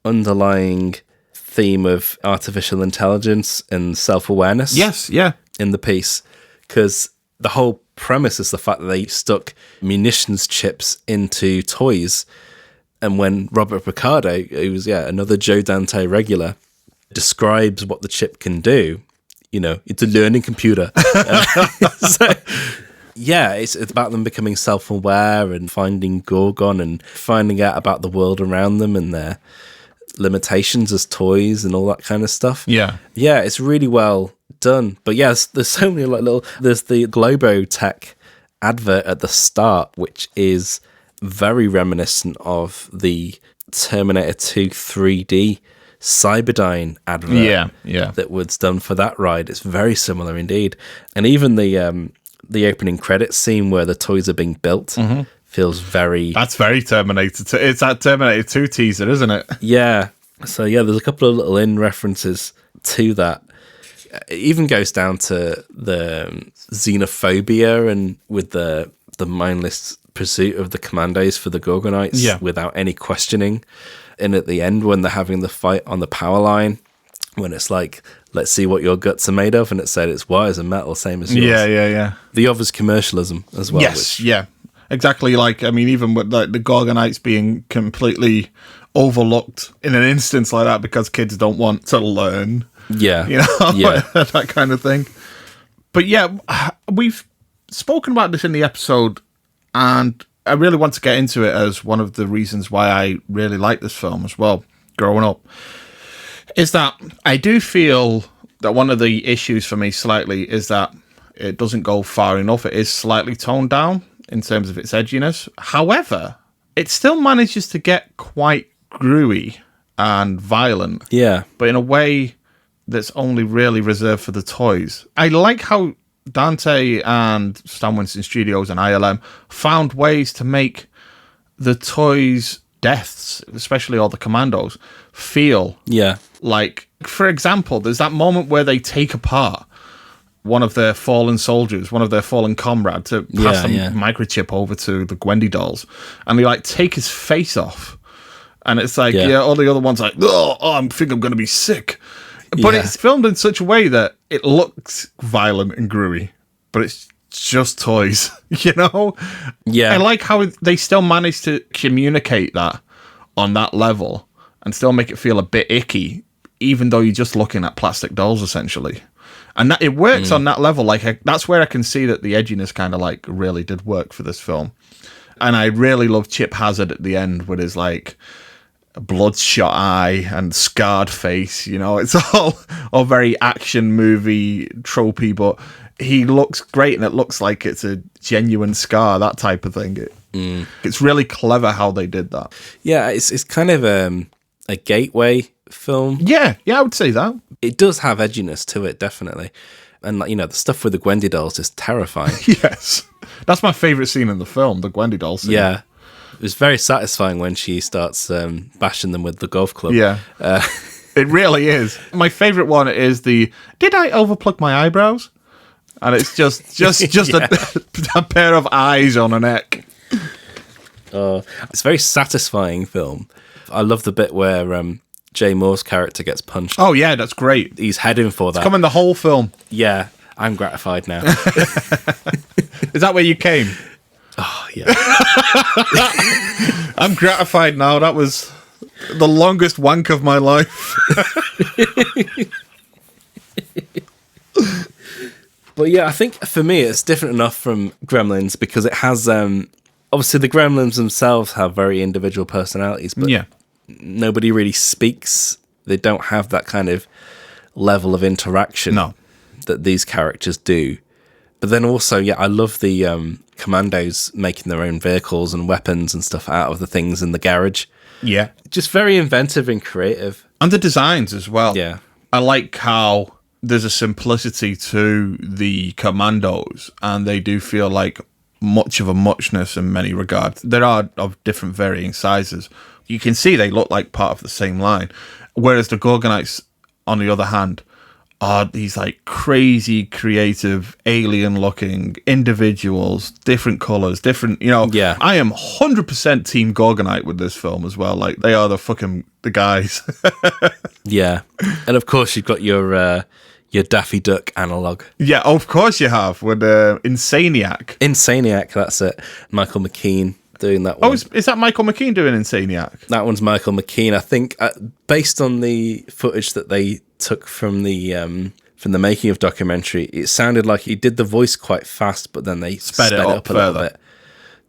underlying theme of artificial intelligence and self-awareness. Yes, yeah. In the piece, because the whole premise is the fact that they stuck munitions chips into toys, and when Robert Picardo, who was another Joe Dante regular, describes what the chip can do, it's a learning computer. So, yeah, it's about them becoming self-aware and finding Gorgon and finding out about the world around them and their limitations as toys and all that kind of stuff. Yeah. Yeah, it's really well done. But yes, there's so many there's the Globotech advert at the start, which is very reminiscent of the Terminator 2 3D Cyberdyne advert that was done for that ride. It's very similar indeed. And even the opening credits scene where the toys are being built feels very... That's very Terminator 2. It's that Terminator 2 teaser, isn't it? Yeah. So yeah, there's a couple of little in references to that. It even goes down to the xenophobia and with the mindless pursuit of the commandos for the Gorgonites without any questioning. And at the end, when they're having the fight on the power line, when it's like, let's see what your guts are made of, and it said it's wires and metal, same as yours. Yeah. The obvious commercialism as well. Yes, exactly. Like, I mean, even with the Gorgonites being completely overlooked in an instance like that because kids don't want to learn. Yeah. That kind of thing. But yeah, we've spoken about this in the episode, and I really want to get into it as one of the reasons why I really like this film as well, growing up, is that I do feel that one of the issues for me slightly is that it doesn't go far enough. It is slightly toned down in terms of its edginess. However, it still manages to get quite gruey and violent. Yeah. But in a way that's only really reserved for the toys. I like how Dante and Stan Winston Studios and ILM found ways to make the toys' deaths, especially all the commandos, feel like, for example, there's that moment where they take apart one of their fallen soldiers, one of their fallen comrade, to pass the microchip over to the Gwendy dolls, and they like take his face off, and it's like all the other ones like, I think I'm going to be sick. But it's filmed in such a way that it looks violent and gruey, but it's just toys, Yeah. I like how they still manage to communicate that on that level and still make it feel a bit icky, even though you're just looking at plastic dolls, essentially. And that it works on that level. Like, that's where I can see that the edginess kind of like really did work for this film. And I really love Chip Hazard at the end with his like bloodshot eye and scarred face. It's all very action movie tropey, but he looks great and it looks like it's a genuine scar, that type of thing. It's really clever how they did that. Yeah, it's kind of a gateway film. Yeah, I would say that. It does have edginess to it, definitely. And the stuff with the Gwendy dolls is terrifying. Yes. That's my favourite scene in the film, the Gwendy doll scene. Yeah. It was very satisfying when she starts bashing them with the golf club. Yeah. It really is. My favourite one is did I overplug my eyebrows? And it's just a pair of eyes on a neck. It's a very satisfying film. I love the bit where Jay Moore's character gets punched. Oh, yeah, that's great. He's heading for that. It's coming the whole film. Yeah. I'm gratified now. Is that where you came? Oh, yeah. I'm gratified now. That was the longest wank of my life. But yeah, I think for me it's different enough from Gremlins because it has obviously the Gremlins themselves have very individual personalities, but nobody really speaks. They don't have that kind of level of interaction that these characters do. But then also, I love the commandos making their own vehicles and weapons and stuff out of the things in the garage. Yeah. Just very inventive and creative. And the designs as well. Yeah. I like how there's a simplicity to the commandos, and they do feel like much of a muchness in many regards. There are of different varying sizes. You can see they look like part of the same line. Whereas the Gorgonites, on the other hand, are these like crazy, creative, alien-looking individuals, different colors, different. I am 100% Team Gorgonite with this film as well. Like they are the guys. Yeah, and of course you've got your Daffy Duck analog. Yeah, of course you have with Insaniac. Insaniac, that's it. Michael McKean doing that one. Oh, is that Michael McKean doing Insaniac? That one's Michael McKean. I think based on the footage that they took from the making of documentary, it sounded like he did the voice quite fast, but then they sped it up a little bit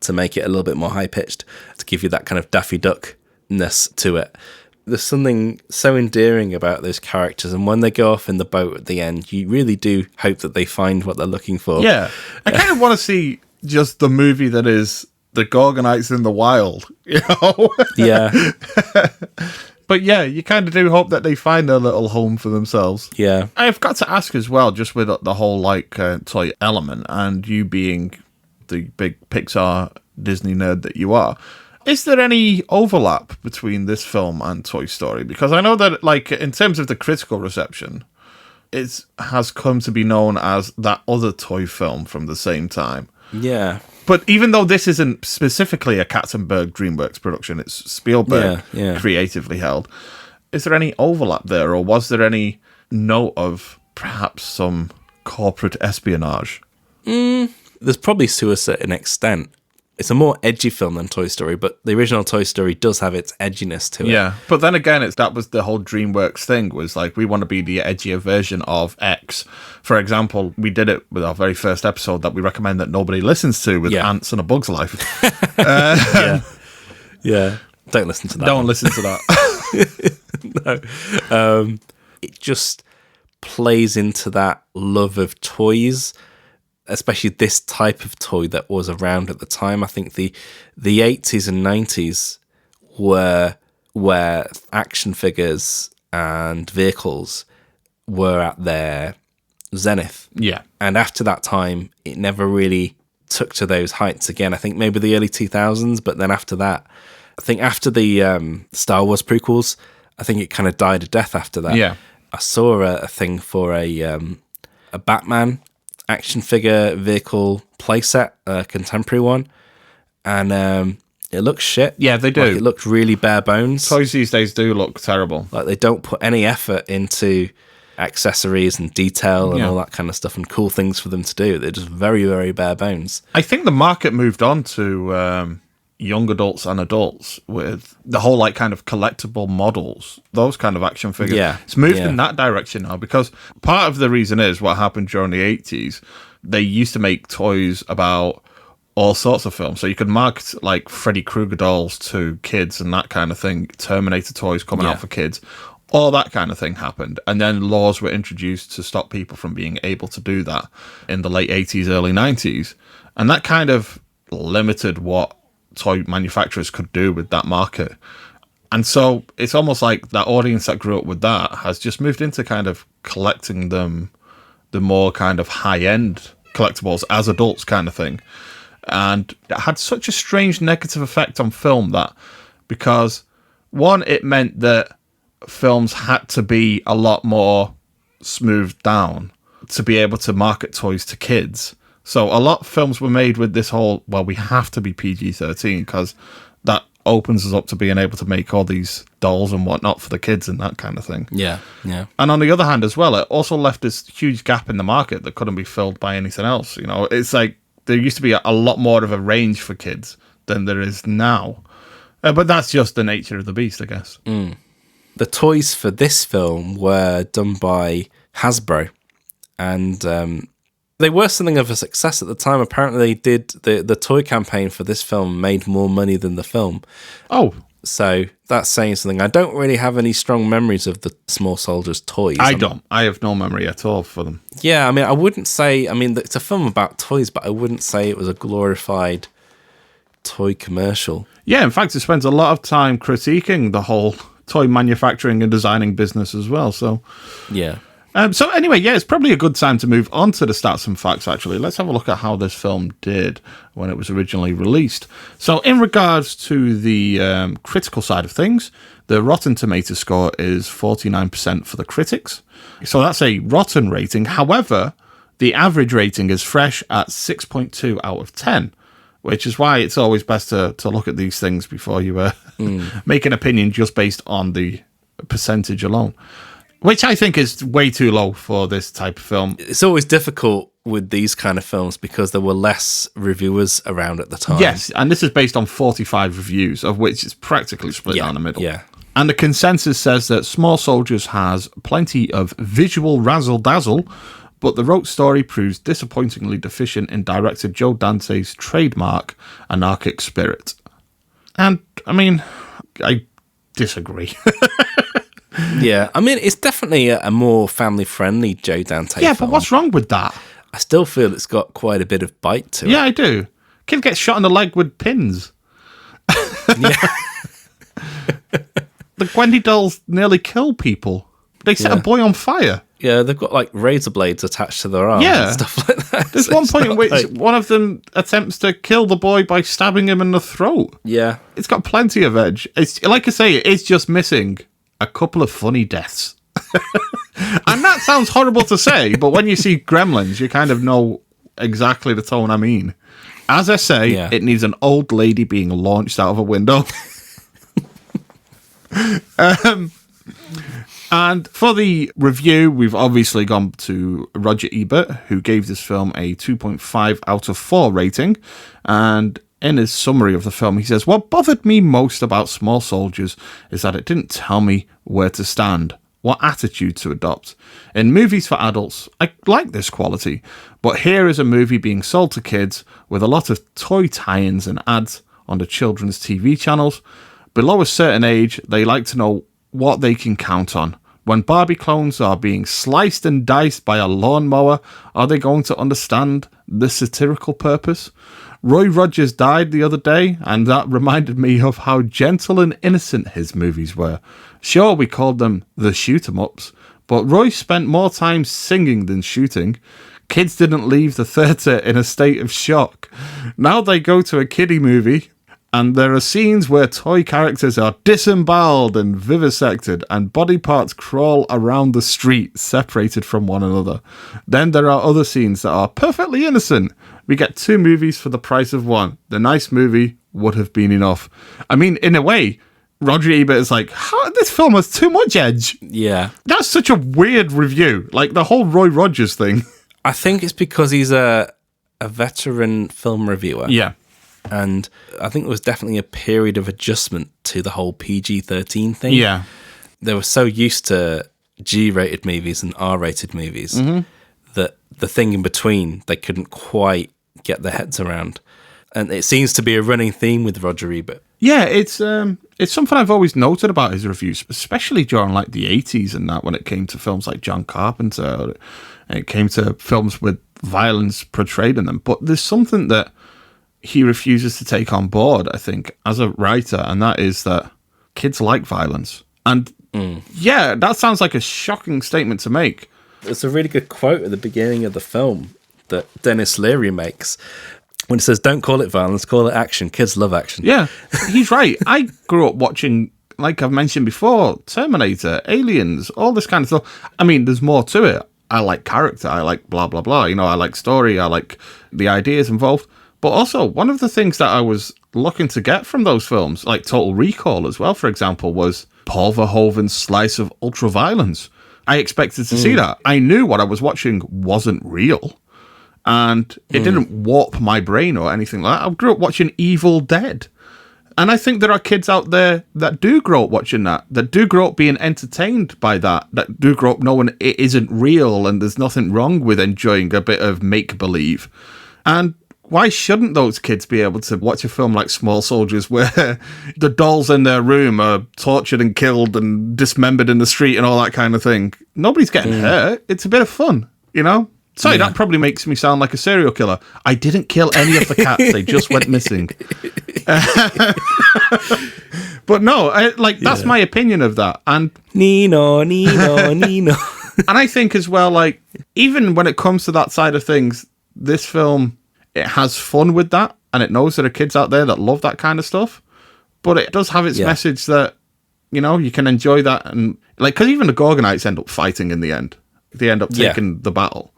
to make it a little bit more high pitched to give you that kind of Daffy Duck-ness to it. There's something so endearing about those characters, and when they go off in the boat at the end, you really do hope that they find what they're looking for. Yeah, I kind of want to see just the movie that is the Gorgonites in the wild, Yeah. But yeah, you kind of do hope that they find their little home for themselves. Yeah. I've got to ask as well, just with the whole toy element, and you being the big Pixar Disney nerd that you are, is there any overlap between this film and Toy Story? Because I know that, in terms of the critical reception, it has come to be known as that other toy film from the same time. Yeah. But even though this isn't specifically a Katzenberg DreamWorks production, it's Spielberg creatively held, is there any overlap there, or was there any note of perhaps some corporate espionage? There's probably to a certain extent. It's a more edgy film than Toy Story, but the original Toy Story does have its edginess to it. Yeah, but then again, that was the whole DreamWorks thing, was like, we want to be the edgier version of X. For example, we did it with our very first episode that we recommend that nobody listens to, with Ants and A Bug's Life. Yeah. Don't listen to that. Don't listen to that. No. It just plays into that love of toys, especially this type of toy that was around at the time. I think the 80s and 90s were where action figures and vehicles were at their zenith. Yeah. And after that time, it never really took to those heights again. I think maybe the early 2000s, but then after that, I think after the Star Wars prequels, I think it kind of died a death after that. Yeah. I saw a thing for a Batman action figure vehicle playset, a contemporary one, and it looks shit. Yeah, they do. It looked really bare bones. Toys these days do look terrible. Like, they don't put any effort into accessories and detail and all that kind of stuff and cool things for them to do. They're just very, very bare bones. I think the market moved on to young adults and adults with the whole kind of collectible models, those kind of action figures. Yeah. It's moved in that direction now, because part of the reason is what happened during the 80s. They used to make toys about all sorts of films. So you could market Freddy Krueger dolls to kids and that kind of thing, Terminator toys coming out for kids. All that kind of thing happened. And then laws were introduced to stop people from being able to do that in the late 80s, early 90s. And that kind of limited what toy manufacturers could do with that market. And so it's almost like that audience that grew up with that has just moved into kind of collecting them, the more kind of high-end collectibles as adults kind of thing. And it had such a strange negative effect on film that, because one, it meant that films had to be a lot more smoothed down to be able to market toys to kids. So a lot of films were made with this whole, well, we have to be PG-13 because that opens us up to being able to make all these dolls and whatnot for the kids and that kind of thing. Yeah, yeah. And on the other hand as well, it also left this huge gap in the market that couldn't be filled by anything else. You know, it's like there used to be a lot more of a range for kids than there is now. But that's just the nature of the beast, I guess. The toys for this film were done by Hasbro, and they were something of a success at the time. Apparently, the toy campaign for this film made more money than the film. Oh. So that's saying something. I don't really have any strong memories of the Small Soldiers toys. I don't. I have no memory at all for them. Yeah, I mean, I wouldn't say... I mean, it's a film about toys, but I wouldn't say it was a glorified toy commercial. Yeah, in fact, it spends a lot of time critiquing the whole toy manufacturing and designing business as well. So, yeah. So anyway, yeah, it's probably a good time to move on to the stats and facts, actually. Let's have a look at how this film did when it was originally released. So in regards to the critical side of things, the Rotten Tomatoes score is 49% for the critics. So that's a rotten rating. However, the average rating is fresh at 6.2 out of 10. Which is why it's always best to look at these things before you make an opinion just based on the percentage alone. Which I think is way too low for this type of film. It's always difficult with these kind of films because there were less reviewers around at the time. Yes, and this is based on 45 reviews, of which it's practically split down the middle. Yeah. And the consensus says that Small Soldiers has plenty of visual razzle-dazzle, but the rote story proves disappointingly deficient in director Joe Dante's trademark anarchic spirit. And, I mean, I disagree. Yeah, I mean, it's definitely a more family-friendly Joe Dante film. But what's wrong with that? I still feel it's got quite a bit of bite to it. Yeah, I do. Kid gets shot in the leg with pins. Yeah. The Wendy dolls nearly kill people. They set a boy on fire. Yeah, they've got like razor blades attached to their arms and stuff like that. There's one point in which one of them attempts to kill the boy by stabbing him in the throat. Yeah. It's got plenty of edge. It's like I say, it's just missing a couple of funny deaths. And that sounds horrible to say, but when you see Gremlins, you kind of know exactly the tone I mean. As I say, it needs an old lady being launched out of a window. And for the review, we've obviously gone to Roger Ebert, who gave this film a 2.5 out of 4 rating. And in his summary of the film, he says, "What bothered me most about Small Soldiers is that it didn't tell me where to stand, what attitude to adopt. In movies for adults, I like this quality, but here is a movie being sold to kids with a lot of toy tie-ins and ads on the children's TV channels. Below a certain age, they like to know what they can count on. When Barbie clones are being sliced and diced by a lawnmower, are they going to understand the satirical purpose? Roy Rogers died the other day, and that reminded me of how gentle and innocent his movies were. Sure, we called them the shoot-em-ups, but Roy spent more time singing than shooting. Kids didn't leave the theatre in a state of shock. Now they go to a kiddie movie, and there are scenes where toy characters are disemboweled and vivisected, and body parts crawl around the street, separated from one another. Then there are other scenes that are perfectly innocent. We get 2 movies for the price of 1. The nice movie would have been enough." I mean, in a way, Roger Ebert is like, this film has too much edge. Yeah. That's such a weird review. Like, the whole Roy Rogers thing. I think it's because he's a veteran film reviewer. Yeah. And I think there was definitely a period of adjustment to the whole PG-13 thing. Yeah. They were so used to G-rated movies and R-rated movies that the thing in between, they couldn't quite get their heads around. And it seems to be a running theme with Roger Ebert. Yeah, it's something I've always noted about his reviews, especially during like the 80s and that, when it came to films like John Carpenter, and it came to films with violence portrayed in them. But there's something that he refuses to take on board, I think, as a writer, and that is that kids like violence. And yeah, that sounds like a shocking statement to make. There's a really good quote at the beginning of the film that Dennis Leary makes when he says, "Don't call it violence, call it action. Kids love action." Yeah, he's right. I grew up watching, like I've mentioned before, Terminator, Aliens, all this kind of stuff. I mean, there's more to it. I like character. I like blah, blah, blah. You know, I like story. I like the ideas involved. But also, one of the things that I was looking to get from those films, like Total Recall as well, for example, was Paul Verhoeven's slice of ultraviolence. I expected to see that. I knew what I was watching wasn't real, and it didn't warp my brain or anything like that. I grew up watching Evil Dead. And I think there are kids out there that do grow up watching that do grow up being entertained by that do grow up knowing it isn't real and there's nothing wrong with enjoying a bit of make-believe. And why shouldn't those kids be able to watch a film like Small Soldiers where the dolls in their room are tortured and killed and dismembered in the street and all that kind of thing? Nobody's getting hurt. It's a bit of fun, you know? Sorry, that probably makes me sound like a serial killer. I didn't kill any of the cats. They just went missing. But no, that's my opinion of that. And Nino. And I think as well, like, even when it comes to that side of things, this film, it has fun with that, and it knows there are kids out there that love that kind of stuff. But it does have its message that, you know, you can enjoy that. And like, because even the Gorgonites end up fighting in the end. They end up taking the battle.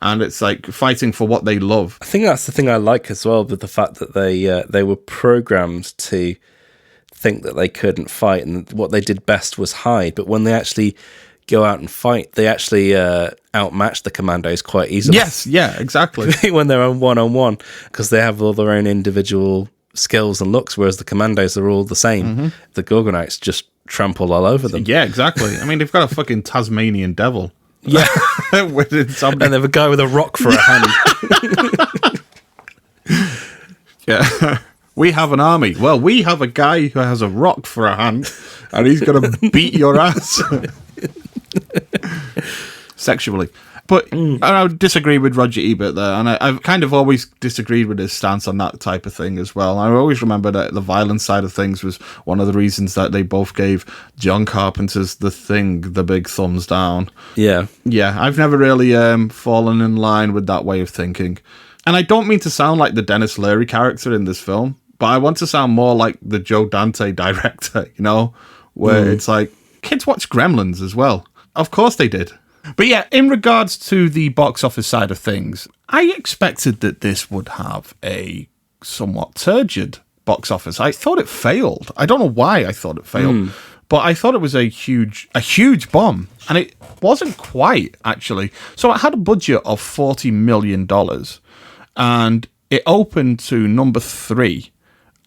And it's like fighting for what they love. I think that's the thing I like as well, with the fact that they were programmed to think that they couldn't fight, and what they did best was hide. But when they actually go out and fight, they actually outmatch the commandos quite easily. Yes, yeah, exactly. When they're on one-on-one, because they have all their own individual skills and looks, whereas the commandos are all the same. The Gorgonites just trample all over them. Yeah, exactly. I mean, they've got a fucking Tasmanian devil. Yeah. With insomnia. And they have a guy with a rock for a hand. Yeah. We have an army. Well, we have a guy who has a rock for a hand, and he's going to beat your ass. Sexually. But I would disagree with Roger Ebert there, and I've kind of always disagreed with his stance on that type of thing as well. I always remember that the violence side of things was one of the reasons that they both gave John Carpenter's The Thing the big thumbs down. Yeah. Yeah, I've never really fallen in line with that way of thinking. And I don't mean to sound like the Dennis Leary character in this film, but I want to sound more like the Joe Dante director, you know, where it's like, kids watch Gremlins as well. Of course they did. But yeah, in regards to the box office side of things, I expected that this would have a somewhat turgid box office. I thought it failed. I don't know why I thought it failed, but I thought it was a huge bomb, and it wasn't quite, actually. So it had a budget of $40 million, and it opened to number 3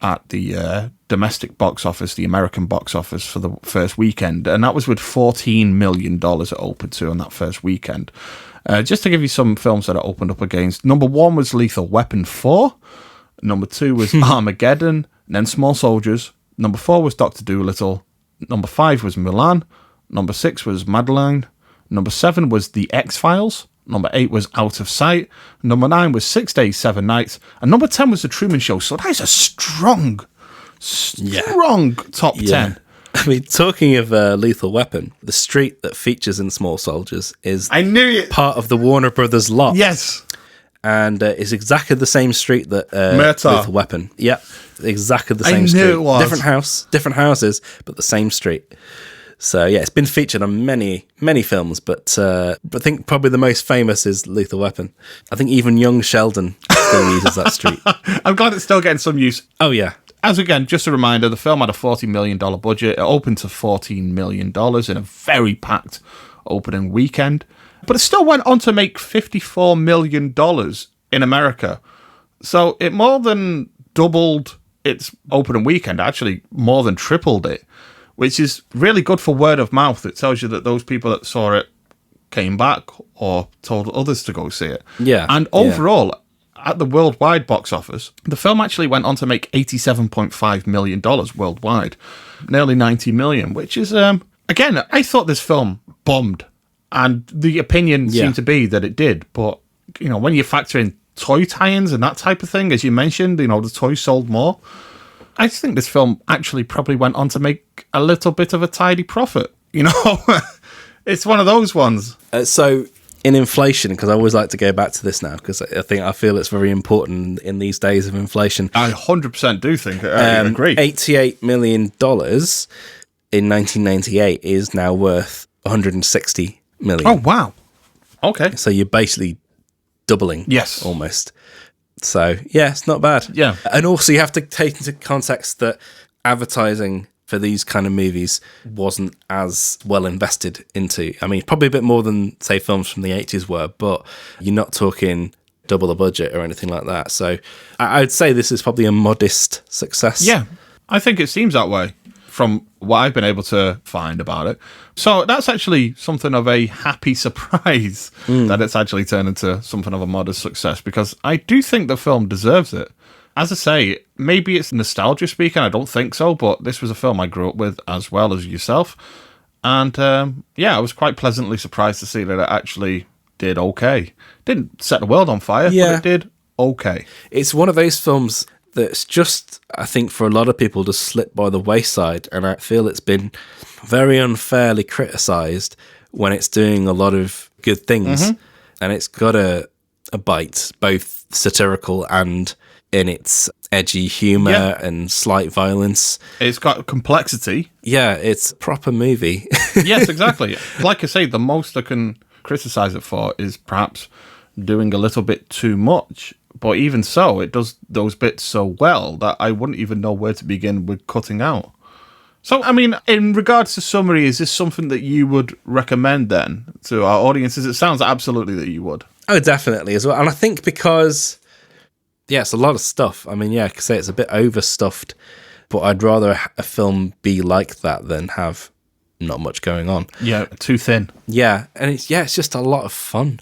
at the domestic box office, the American box office, for the first weekend, and that was with $14 million it opened to on that first weekend. Just to give you some films that it opened up against, number 1 was Lethal Weapon 4, number 2 was Armageddon, and then Small Soldiers, number 4 was Dr. Dolittle, number 5 was Mulan, number 6 was Madeline, number 7 was The X-Files, number 8 was Out of Sight, number 9 was 6 Days, 7 Nights, and number 10 was The Truman Show. So that is a strong top 10. I mean, talking of Lethal Weapon, the street that features in Small Soldiers is part of the Warner Brothers lot. Yes. And it's exactly the same street that Lethal Weapon. Yep, exactly the same street. It was. Different houses, but the same street. So yeah, it's been featured on many films, but I think probably the most famous is Lethal Weapon. I think even young Sheldon still uses that street. I'm glad it's still getting some use. Oh yeah. As again, just a reminder, the film had a $40 million budget. It opened to $14 million in a very packed opening weekend. But it still went on to make $54 million in America. So it more than doubled its opening weekend, actually more than tripled it, which is really good for word of mouth. It tells you that those people that saw it came back or told others to go see it. Yeah. And overall, at the worldwide box office, the film actually went on to make $87.5 million worldwide. Nearly $90 million, which is, again, I thought this film bombed. And the opinion seemed to be that it did. But, you know, when you factor in toy tie-ins and that type of thing, as you mentioned, you know, the toys sold more. I think this film actually probably went on to make a little bit of a tidy profit. You know, it's one of those ones. So in inflation, because I always like to go back to this now, because I feel it's very important in these days of inflation. I 100% do think. I agree. $88 million in 1998 is now worth $160 million. Oh, wow. Okay. So you're basically doubling. Yes. Almost. So, yeah, it's not bad. Yeah. And also, you have to take into context that advertising for these kind of movies wasn't as well invested into. I mean, probably a bit more than, say, films from the 80s were, but you're not talking double the budget or anything like that. So I would say this is probably a modest success. Yeah, I think it seems that way from what I've been able to find about it. So that's actually something of a happy surprise that it's actually turned into something of a modest success, because I do think the film deserves it. As I say, maybe it's nostalgia speaking, I don't think so, but this was a film I grew up with as well as yourself. And I was quite pleasantly surprised to see that it actually did okay. Didn't set the world on fire, but it did okay. It's one of those films that's just, I think, for a lot of people, just slipped by the wayside, and I feel it's been very unfairly criticised when it's doing a lot of good things. And it's got a bite, both satirical and in its edgy humour and slight violence. It's got complexity. Yeah, it's a proper movie. Yes, exactly. Like I say, the most I can criticise it for is perhaps doing a little bit too much. But even so, it does those bits so well that I wouldn't even know where to begin with cutting out. So, I mean, in regards to summary, is this something that you would recommend then to our audiences? It sounds absolutely that you would. Oh, definitely as well. And I think because, yeah, it's a lot of stuff. I mean, yeah, I could say it's a bit overstuffed, but I'd rather a film be like that than have not much going on. Yeah, too thin. Yeah, and it's just a lot of fun.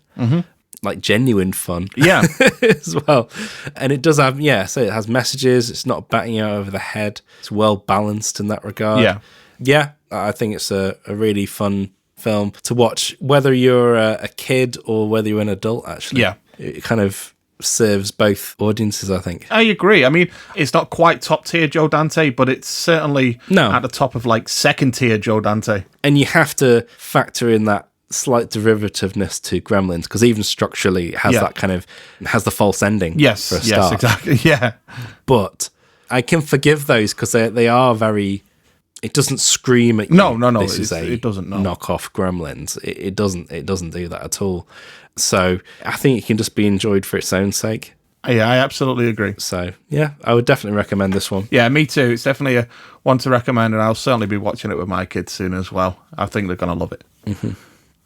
Like genuine fun. Yeah. As well. And it does have, so it has messages. It's not batting you out over the head. It's well balanced in that regard. Yeah. Yeah, I think it's a really fun film to watch, whether you're a kid or whether you're an adult, actually. Yeah. It kind of serves both audiences, I think. I agree. I mean, it's not quite top tier Joe Dante, but it's certainly at the top of like second tier Joe Dante. And you have to factor in that slight derivativeness to Gremlins, because even structurally it has that kind of, has the false ending. Yes, for a start. exactly. Yeah. But I can forgive those because they are very, it doesn't scream at you. No. It doesn't knock off Gremlins. It doesn't do that at all. So I think it can just be enjoyed for its own sake. Yeah, I absolutely agree. So yeah, I would definitely recommend this one. Yeah, me too. It's definitely a one to recommend, and I'll certainly be watching it with my kids soon as well. I think they're going to love it.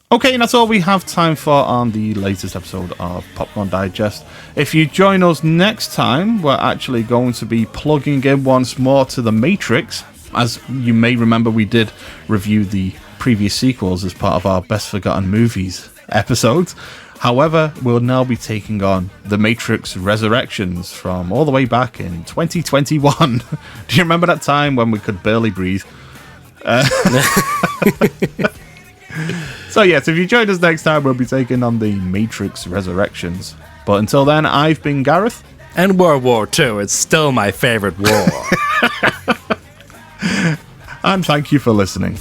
Okay, and that's all we have time for on the latest episode of Popcorn Digest. If you join us next time, we're actually going to be plugging in once more to The Matrix. As you may remember, we did review the previous sequels as part of our Best Forgotten Movies episodes. However, we'll now be taking on The Matrix Resurrections from all the way back in 2021. Do you remember that time when we could barely breathe? So yes, if you join us next time, we'll be taking on The Matrix Resurrections. But until then, I've been Gareth. And World War II is still my favourite war. And thank you for listening.